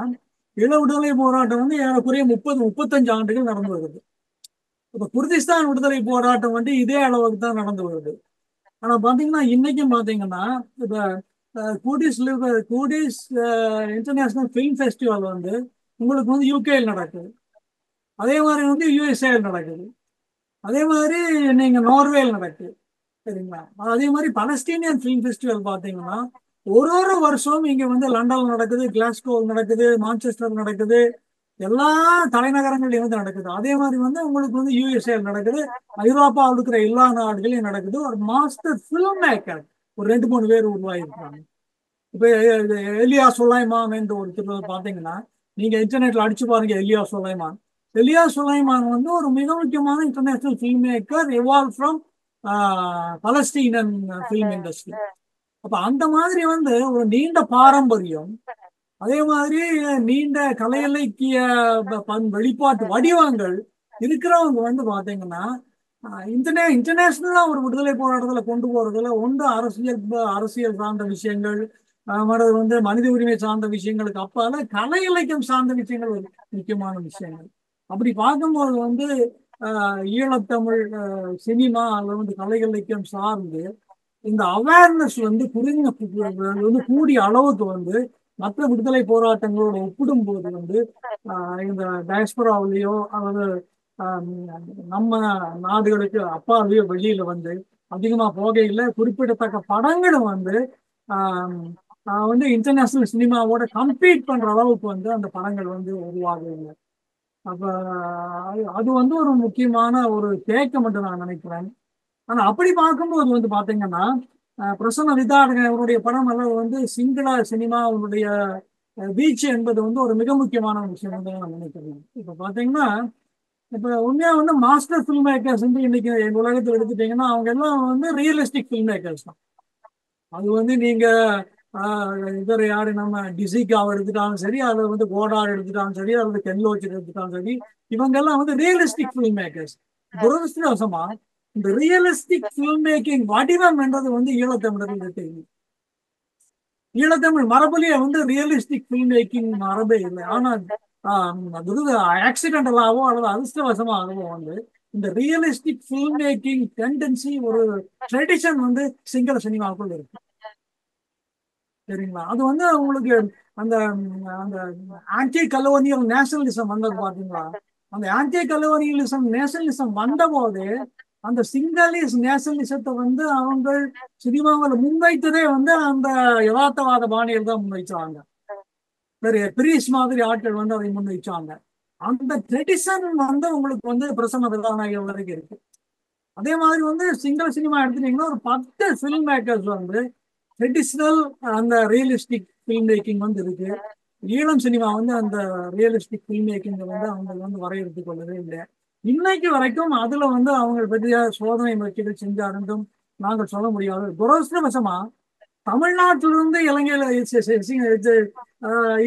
ஈழ விடுதலை போராட்டம் ஏறக்குறைய 30-35 ஆண்டுகள் நடந்து வருது. இப்ப குர்திஸ்தான் விடுதலை போராட்டம் வந்து இதே அளவுக்கு தான் நடந்து வருது. ஆனா பாத்தீங்கன்னா இன்னைக்கும் பாத்தீங்கன்னா இப்ப கூடிஸ் இன்டர்நேஷனல் ஃபிலிம் ஃபெஸ்டிவல் வந்து உங்களுக்கு வந்து யூகேல நடக்குது, அதே மாதிரி வந்து யுஎஸ்ஏல நடக்குது, அதே மாதிரி நீங்க நார்வேல நடக்குது, சரிங்களா? அதே மாதிரி பலஸ்தீனியன் ஃபிலிம் ஃபெஸ்டிவல் பாத்தீங்கன்னா ஒரு வருஷம் இங்க வந்து லண்டன்ல நடக்குது, கிளாஸ்கோவில் நடக்குது, மான்செஸ்டர் நடக்குது, எல்லா தலைநகரங்கள்லயும் வந்து நடக்குது. அதே மாதிரி வந்து உங்களுக்கு வந்து யுஎஸ்ஏ நடக்குது, ஐரோப்பாவில் இருக்கிற எல்லா நாடுகளையும் நடக்குது. ஒரு மாஸ்டர் ஃபிலிம் மேக்கர் ஒரு 2-3 பேர் உருவாகிருக்காங்க. இப்ப எலியா சுலைமான் என்ற ஒருத்தர் பாத்தீங்கன்னா நீங்க இன்டர்நெட்ல அடிச்சு பாருங்க. எலியா சுலைமான் வந்து ஒரு மிக முக்கியமான international film maker, evolve from Palestinian film industry. அப்ப அந்த மாதிரி வந்து ஒரு நீண்ட பாரம்பரியம், அதே மாதிரி நீண்ட கலை இலக்கிய வெளிப்பாட்டு வடிவங்கள் இருக்கிறவங்க வந்து பாத்தீங்கன்னா இன்டர்நேஷனலா ஒரு விடுதலை போராட்டத்துல கொண்டு போறதுல ஒன்று அரசியல் சார்ந்த விஷயங்கள், மற்றது வந்து மனித உரிமை சார்ந்த விஷயங்களுக்கு அப்பால கலை இலக்கியம் சார்ந்த விஷயங்கள் ஒரு முக்கியமான விஷயங்கள். அப்படி பார்க்கும்போது வந்து ஈழத்தமிழ் சினிமா அல்லது வந்து கலை இலக்கியம் சார்ந்து இந்த அவேர்னஸ் வந்து வந்து கூடிய அளவுக்கு வந்து மற்ற விடுதலை போராட்டங்களோட ஒப்பிடும் போது வந்து இந்த டயஸ்பராவிலேயோ அல்லது நம்ம நாடுகளுக்கு அப்பாலேயோ வெளியில வந்து அதிகமா போகையில் குறிப்பிடத்தக்க படங்களும் வந்து வந்து இன்டர்நேஷனல் சினிமாவோட கம்பீட் பண்ற அளவுக்கு வந்து அந்த படங்கள் வந்து உருவாகவில்லை. அப்ப அது வந்து ஒரு முக்கியமான ஒரு தேக்கம் என்று நான் நினைக்கிறேன். ஆனா அப்படி பார்க்கும்போது வந்து பாத்தீங்கன்னா பிரசன்ன விதாரகனுடைய படம் அல்லது வந்து சிங்கள சினிமாவுடைய வீச்சு என்பது வந்து ஒரு மிக முக்கியமான விஷயம் வந்து நான் நினைக்கிறேன். இப்ப பாத்தீங்கன்னா இப்ப உண்மையா வந்து மாஸ்டர் ஃபில்ம் மேக்கர்ஸ் வந்து இன்னைக்கு எங்க உலகத்தில் எடுத்துட்டீங்கன்னா அவங்க எல்லாம் வந்து ரியலிஸ்டிக் ஃபில்ம் மேக்கர்ஸ் தான். அது வந்து நீங்க இதர் யாரு நம்ம டிசிகாவை எடுத்துட்டாலும் சரி, அதை வந்து கோடார் எடுத்துட்டாலும் சரி, அல்லது கென்லோச் எடுத்துட்டாலும் சரி, இவங்க எல்லாம் வந்து ரியலிஸ்டிக் ஃபில்ம் மேக்கர்ஸ். துரதிருஷ்டவசமா இந்த ரியலிஸ்டிக் ஃபில்ம் மேக்கிங் வடிவம் என்றது வந்து ஈழத்தமிழர்கள் தெரியும். ஈழத்தமிழ் மரபுலேயே வந்து ரியலிஸ்டிக் ஃபில்ம் மேக்கிங் மரபே இல்லை. ஆனால் ஆக்சிடென்டலாவோ அல்லது அதிர்ஷ்டவசமாகவோ வந்து இந்த ரியலிஸ்டிக் ஃபில்ம் மேக்கிங் டெண்டன்சி ஒரு ட்ரெடிஷன் வந்து சிங்கள சினிமாவுக்குள்ள இருக்கு, சரிங்களா? அது வந்து உங்களுக்கு அந்த அந்த ஆன்டி கலோனியல் நேஷனலிசம் வந்தது பாத்தீங்களா? அந்த ஆன்டி கலோனியலிசம் நேஷனலிசம் வந்த போது அந்த சிங்களீஸ் நேஷனலிசத்தை வந்து அவங்க சினிமாவில் முன்வைத்ததே வந்து அந்த யதார்த்தவாத பாணியில் தான் முன்வைச்சாங்க. பெரிய பிரீஸ் மாதிரி ஆட்கள் வந்து அதை முன்வைச்சாங்க. அந்த ட்ரெடிஷன் வந்து உங்களுக்கு வந்து பிரசன்ன விதாநாயகர் வரைக்கும் இருக்கு. அதே மாதிரி வந்து சிங்கள சினிமா எடுத்துட்டீங்கன்னா ஒரு 10 ஃபில்ம் மேக்கர்ஸ் வந்து ட்ரெடிஷ்னல் அந்த ரியலிஸ்டிக் ஃபில்ம் மேக்கிங் வந்து இருக்கு. ஈழம் சினிமா வந்து அந்த ரியலிஸ்டிக் ஃபில்ம் மேக்கிங் வந்து அவங்க வந்து வரையறுத்துக் கொள்ளவே இல்லை. இன்னைக்கு வரைக்கும் அதுல வந்து அவங்க பெரிய சோதனை முயற்சிகள் செஞ்சாருந்தும் நாங்கள் சொல்ல முடியாது. துரதிருஷ்டவசமா தமிழ்நாட்டிலிருந்து இலங்கையில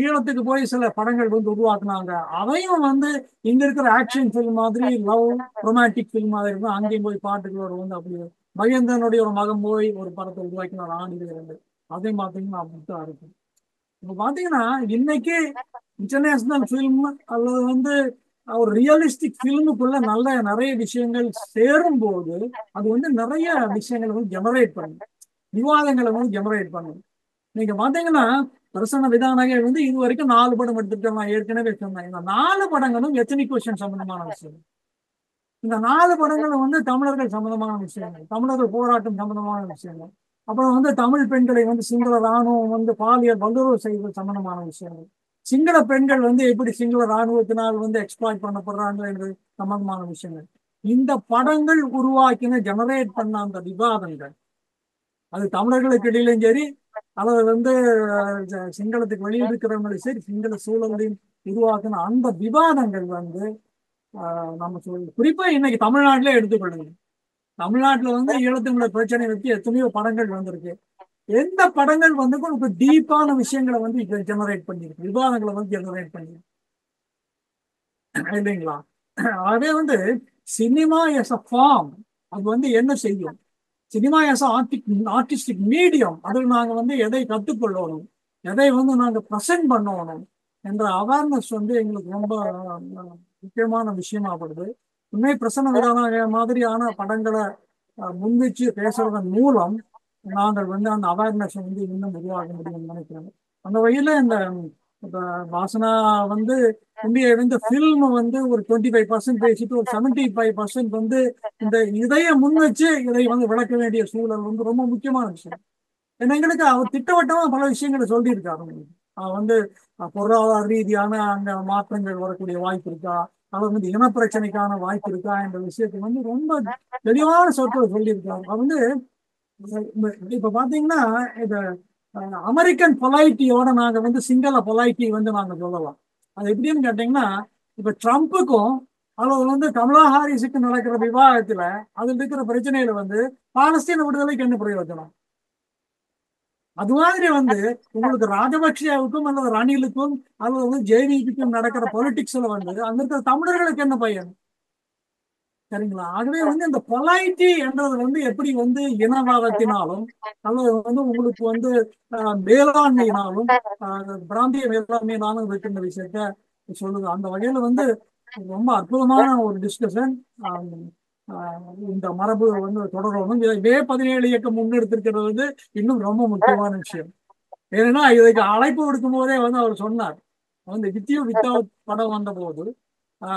ஈழத்துக்கு போய் சில படங்கள் வந்து உருவாக்குனாங்க. அதையும் வந்து இங்க இருக்கிற ஆக்ஷன் ஃபில்ம் மாதிரி லவ் ரொமான்டிக் ஃபில்ம் மாதிரி இருக்கும். அங்கேயும் போய் பாட்டுகளோட வந்து அப்படி மகேந்திரனுடைய ஒரு மகன் போய் ஒரு படத்தை உருவாக்கினார் ஆண்டு 2. அதையும் பார்த்தீங்கன்னா அப்படித்தான் இருக்கும். இப்போ பார்த்தீங்கன்னா இன்னைக்கு இன்டர்நேஷனல் ஃபில்ம் அல்லது வந்து ஒரு ரியலிஸ்டிக் ஃபில்முக்குள்ள நிறைய விஷயங்கள் சேரும் போது அது வந்து நிறைய விஷயங்களை வந்து ஜெனரேட் பண்ணும், விவாதங்களை வந்து ஜெனரேட் பண்ணும். நீங்க பாத்தீங்கன்னா பிரசன்ன விதாநாயகர் வந்து இது வரைக்கும் 4 படம் எடுத்துட்டு நான் ஏற்கனவே சொன்னேன். இந்த 4 படங்களும் எத்தனிக் கொஸ்டின் சம்பந்தமான விஷயம். இந்த 4 படங்களும் வந்து தமிழர்கள் சம்பந்தமான விஷயங்கள், தமிழர்கள் போராட்டம் சம்பந்தமான விஷயங்கள், அப்புறம் வந்து தமிழ் பெண்களை வந்து சிங்கள ராணுவம் வந்து பாலியல் வல்லுறவு செய்வது சம்பந்தமான விஷயங்கள், சிங்கள பெண்கள் வந்து எப்படி சிங்கள ராணுவத்தினால் வந்து எக்ஸ்ப்ளாய்ட் பண்ணப்படுறாங்க என்று சம்பந்தமான விஷயங்கள். இந்த படங்கள் உருவாக்கின ஜெனரேட் பண்ண அந்த விவாதங்கள் அது தமிழர்களுக்கு இடையிலும் சரி அல்லது வந்து சிங்களத்துக்கு வெளியிருக்கிறவங்களும் சரி சிங்கள சூழலையும் உருவாக்கின அந்த விவாதங்கள் வந்து நம்ம குறிப்பா இன்னைக்கு தமிழ்நாட்டிலே எடுத்துக்கொள்ளுங்க. தமிழ்நாட்டுல வந்து ஈழத்தமிழர் பிரச்சனை வச்சு எத்தனையோ படங்கள் வந்திருக்கு. எந்த படங்கள் வந்து உங்களுக்கு டீப்பான விஷயங்களை வந்து ஜெனரேட் பண்ணிருக்கு, விவாதங்களை வந்து ஜெனரேட் பண்ணிருக்கு இல்லைங்களா? அதே வந்து சினிமா எஸ் அ ஃபார்ம் அது வந்து என்ன செய்யும், சினிமா எஸ் ஆர்டிஸ்டிக் மீடியம் அதில் நாங்கள் வந்து எதை கற்றுக்கொள்ளணும், எதை வந்து நாங்கள் ப்ரெசென்ட் பண்ணணும் என்ற அவேர்னஸ் வந்து எங்களுக்கு ரொம்ப முக்கியமான விஷயமாகப்படுது. உண்மை பிரசன்ன விதான மாதிரியான படங்களை முன்வச்சு பேசுறதன் மூலம் நாங்கள் வந்து அந்த அவேர்னஸ் வந்து இன்னும் உருவாக முடியும்னு நினைக்கிறேன். அந்த வகையில இந்த வாசனா வந்து இந்திய இந்த ஃபில்ம் வந்து ஒரு 25% பேசிட்டு ஒரு 75% வந்து இந்த இதைய முன் வச்சு இதை வந்து விளக்க வேண்டிய சூழல் வந்து ரொம்ப முக்கியமான விஷயம். ஏன்னா எங்களுக்கு அவர் திட்டவட்டமா பல விஷயங்களை சொல்லியிருக்காரு. வந்து பொருளாதார ரீதியான அங்க மாற்றங்கள் வரக்கூடிய வாய்ப்பு இருக்கா, அவர் வந்து இனப்பிரச்சனைக்கான வாய்ப்பு இருக்கா என்ற விஷயத்தை வந்து ரொம்ப தெளிவான சொற்களை சொல்லியிருக்காரு. அது வந்து இப்ப பாத்தீங்கன்னா இந்த அமெரிக்கன் பொலைட்டியோட நாங்க வந்து சிங்கள பொலைட்டி வந்து நாங்க சொல்லலாம். அது எப்படின்னு கேட்டீங்கன்னா, இப்ப ட்ரம்ப்புக்கும் அல்லது வந்து கமலா ஹாரிஸுக்கு நடக்கிற விவாதத்துல அதுல இருக்கிற பிரச்சனையில வந்து பாலஸ்தீன விடுதலைக்கு என்ன பிரயோஜனம்? அது மாதிரி வந்து உங்களுக்கு ராஜபக்சேவுக்கும் அல்லது ரணிலுக்கும் அல்லது வந்து ஜேவிபிக்கும் நடக்கிற பொலிட்டிக்ஸ்ல வந்து அங்க இருக்கிற தமிழர்களுக்கு என்ன பயன்? சரிங்களா? ஆகவே வந்து இந்த பொலைட்டி என்றது வந்து எப்படி வந்து இனவாதத்தினாலும் அல்லது வந்து உங்களுக்கு வந்து மேலாண்மையினாலும் பிராந்திய மேலாண்மையினாலும் இருக்கின்ற விஷயத்த சொல்லுது. அந்த வகையில வந்து ரொம்ப அற்புதமான ஒரு டிஸ்கஷன். இந்த மரபு வந்து தொடரணும். மே 17 இயக்கம் முன்னெடுத்திருக்கிறது வந்து இன்னும் ரொம்ப முக்கியமான விஷயம். ஏன்னா இதுக்கு அழைப்பு விடுக்கும் போதே வந்து அவர் சொன்னார், வந்து வித்தியூ வித்தவுட் படம் வந்த போது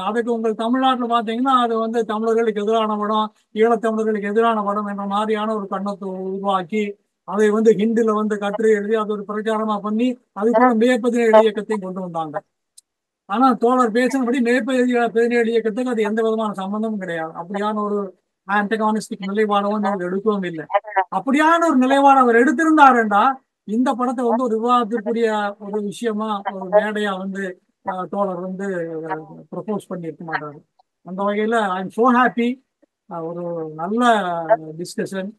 அதுக்கு உங்கள் தமிழ்நாட்டில் பார்த்தீங்கன்னா அது வந்து தமிழர்களுக்கு எதிரான படம், ஈழத்தமிழர்களுக்கு எதிரான படம் என்ற மாதிரியான ஒரு கண்ணத்தை உருவாக்கி அதை வந்து ஹிந்தில வந்து கட்டுரை எழுதி அது ஒரு பிரச்சாரமா பண்ணி அதுக்குள்ள மே 17 இயக்கத்தையும் கொண்டு வந்தாங்க. ஆனா தோழர் பேசினபடி மே 17 இயக்கத்துக்கு அது எந்த விதமான சம்பந்தமும் கிடையாது. அப்படியான ஒரு ஆன்டகானிஸ்டிக் நிலைப்பாடும் அவர் எடுக்கவும் இல்லை. அப்படியான ஒரு நிலைப்பாடு அவர் எடுத்திருந்தாருண்டா இந்த படத்தை வந்து ஒரு விவாதத்திற்குரிய ஒரு விஷயமா ஒரு மேடையா வந்து தோழர் வந்து ப்ரொபோஸ் பண்ணியிருக்க மாட்டாரு. அந்த வகையில ஐ எம் சோ ஹாப்பி. ஒரு நல்ல டிஸ்கஷன்,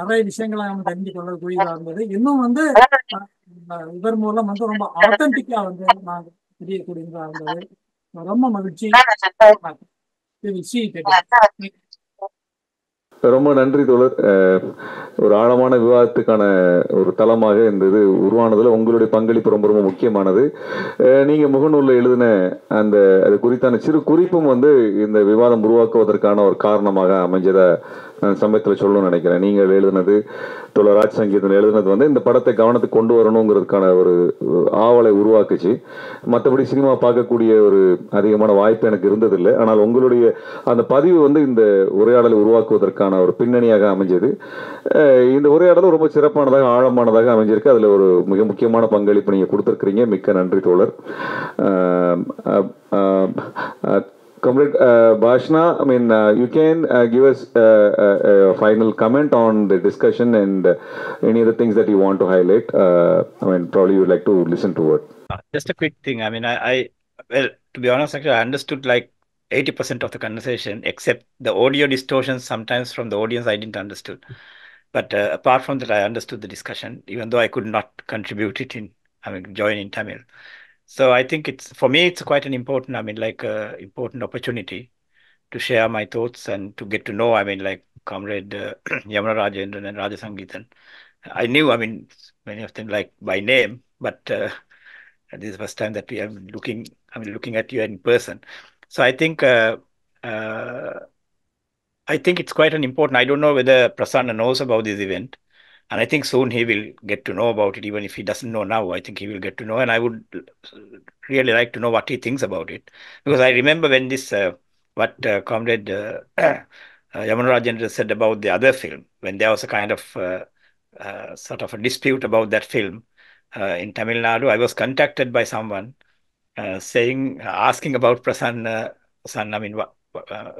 நிறைய விஷயங்களை நம்ம தெரிஞ்சு கொள்ளக்கூடியதா இருந்தது. இன்னும் வந்து இதன் மூலம் வந்து ரொம்ப ஆத்தன்டிக்கா வந்து நாங்கள் தெரியக்கூடியதா இருந்தது. ரொம்ப மகிழ்ச்சி. ரொம்ப நன்றி தோழர். ஒரு ஆழமான விவாதத்துக்கான ஒரு தளமாக இந்த இது உருவானதுல உங்களுடைய பங்களிப்பு ரொம்ப ரொம்ப முக்கியமானது. நீங்க முகநூல்ல எழுதின அந்த அது குறித்தான சிறு குறிப்பும் வந்து இந்த விவாதம் உருவாக்குவதற்கான ஒரு காரணமாக அமைஞ்சதை நான் சமயத்தில் சொல்லணும்னு நினைக்கிறேன். நீங்கள் எழுதினது, தோழர் ராஜ் சங்கீதன் எழுதினது வந்து இந்த படத்தை கவனத்துக்கு கொண்டு வரணுங்கிறதுக்கான ஒரு ஆவலை உருவாக்குச்சு. மற்றபடி சினிமா பார்க்கக்கூடிய ஒரு அதிகமான வாய்ப்பு எனக்கு இருந்ததில்லை. ஆனால் உங்களுடைய அந்த பதிவு வந்து இந்த உரையாடலை உருவாக்குவதற்கான ஒரு பின்னணியாக அமைஞ்சது. இந்த உரையாடலும் ரொம்ப சிறப்பானதாக ஆழமானதாக அமைஞ்சிருக்கு. அதில் ஒரு மிக முக்கியமான பங்களிப்பு நீங்கள் கொடுத்துருக்கிறீங்க. மிக்க நன்றி தோழர். Comrade Bhashna, I mean, you can give us a final comment on the discussion and any other things that you want to highlight. I mean, probably you would like to listen to it. Just a quick thing. I mean, well, to be honest, actually, I understood like 80% of the conversation, except the audio distortions sometimes from the audience I didn't understood. But apart from that, I understood the discussion, even though I could not contribute it join in Tamil. So I think for me, it's quite an important, important opportunity to share my thoughts and to get to know, like Comrade Yamuna Rajendran and Raja Sangeethan. I knew, many of them like by name, but this is the first time that we are looking at you in person. So I think it's quite an important, I don't know whether Prasanna knows about this event. And I think soon he will get to know about it, even if he doesn't know now. I think he will get to know. And I would really like to know what he thinks about it. Because I remember when this, Comrade Yamuna Rajendran said about the other film, when there was a kind of sort of a dispute about that film in Tamil Nadu, I was contacted by someone asking about Prasanna,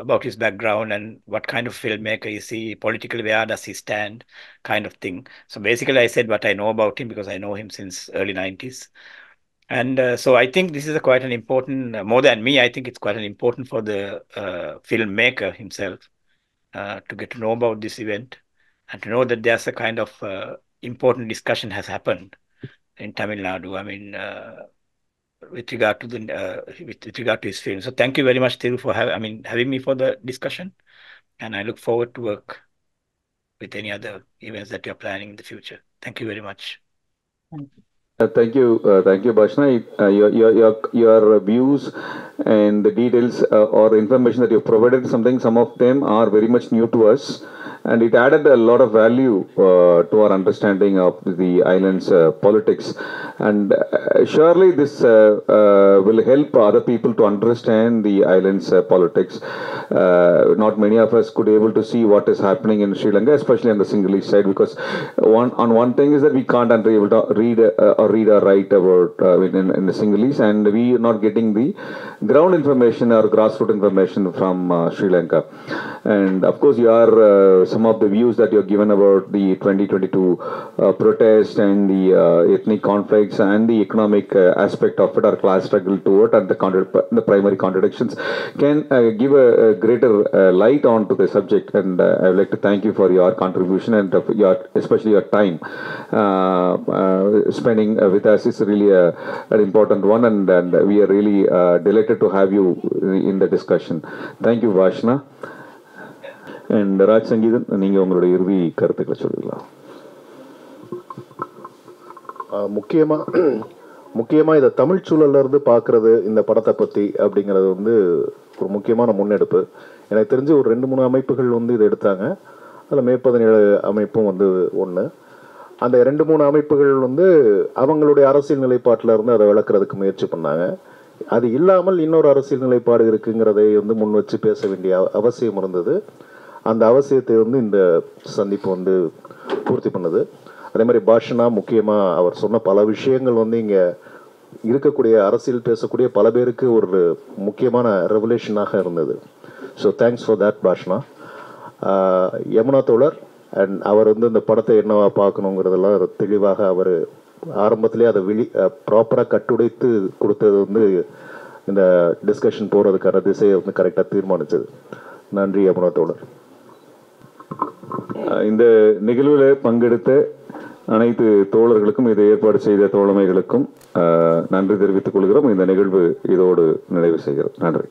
about his background and what kind of filmmaker is he, politically where does he stand, kind of thing. So basically I said what I know about him because I know him since early 90s. And so I think this is quite an important, more than me, I think it's quite an important for the filmmaker himself to get to know about this event and to know that there's a kind of important discussion has happened in Tamil Nadu. With regard to his film. So thank you very much, Thiru, for having me for the discussion. And I look forward to work with any other events that you're planning in the future. Thank you very much. Thank you. Thank you, Bashna. Your views and the details or information that you provided, some of them are very much new to us, and it added a lot of value to our understanding of the island's politics. And surely this will help other people to understand the island's politics. Not many of us could able to see what is happening in Sri Lanka, especially on the Sinhalese side, because one thing is that we can't able to read or write about in the Sinhalese, and we are not getting the ground information or grassroots information from Sri Lanka. And of course, some of the views that you have given about the 2022 protest and the ethnic conflicts and the economic aspect of it, or class struggle to it, and the primary contradictions can give a greater light onto the subject. And I would like to thank you for your contribution and especially your time spending with us is really an important one, and we are really delighted to have you in the discussion. Thank you, Vashna. And Raj Sangeethan, நீங்கள் உங்களுடைய இறுதி கருத்துக்களை சொல்லுங்களா? முக்கியமாக இதை தமிழ் சூழல்ல இருந்து பார்க்கறது இந்த படத்தை பற்றி அப்படிங்கிறது வந்து ஒரு முக்கியமான முன்னெடுப்பு. எனக்கு தெரிஞ்சு ஒரு 2-3 அமைப்புகள் வந்து இதை எடுத்தாங்க. அதில் மே 17 அமைப்பும் வந்து ஒன்று. அந்த 2-3 அமைப்புகள் வந்து அவங்களுடைய அரசியல் நிலைப்பாட்டில் இருந்து அதை விளக்குறதுக்கு முயற்சி பண்ணாங்க. அது இல்லாமல் இன்னொரு அரசியல் நிலைப்பாடு இருக்குங்கிறதை வந்து முன் வச்சு பேச வேண்டிய அவசியம் இருந்தது. அந்த அவசியத்தை வந்து இந்த சந்திப்பு வந்து பூர்த்தி பண்ணுது. அதே மாதிரி பாஷனா முக்கியமாக அவர் சொன்ன பல விஷயங்கள் வந்து இங்கே இருக்கக்கூடிய அரசியல் பேசக்கூடிய பல பேருக்கு ஒரு முக்கியமான ரெவல்யூஷனாக இருந்தது. ஸோ தேங்க்ஸ் ஃபார் தேட் பாஷனா. யமுனா தோழர் அண்ட் அவர் வந்து இந்த படத்தை என்னவா பார்க்கணுங்கிறதெல்லாம் தெளிவாக அவர் ஆரம்பத்திலே அதை ப்ராப்பராக கட்டுடைத்து கொடுத்தது வந்து இந்த டிஸ்கஷன் போகிறதுக்கான திசையை வந்து கரெக்டாக தீர்மானித்தது. நன்றி யமுனா தோழர். இந்த நிகழ்வில் பங்கெடுத்த அனைத்து தோழர்களுக்கும், இதை ஏற்பாடு செய்த தோழமைகளுக்கும் நன்றி தெரிவித்துக் கொள்கிறோம். இந்த நிகழ்வு இதோடு நிறைவு செய்கிறோம். நன்றி.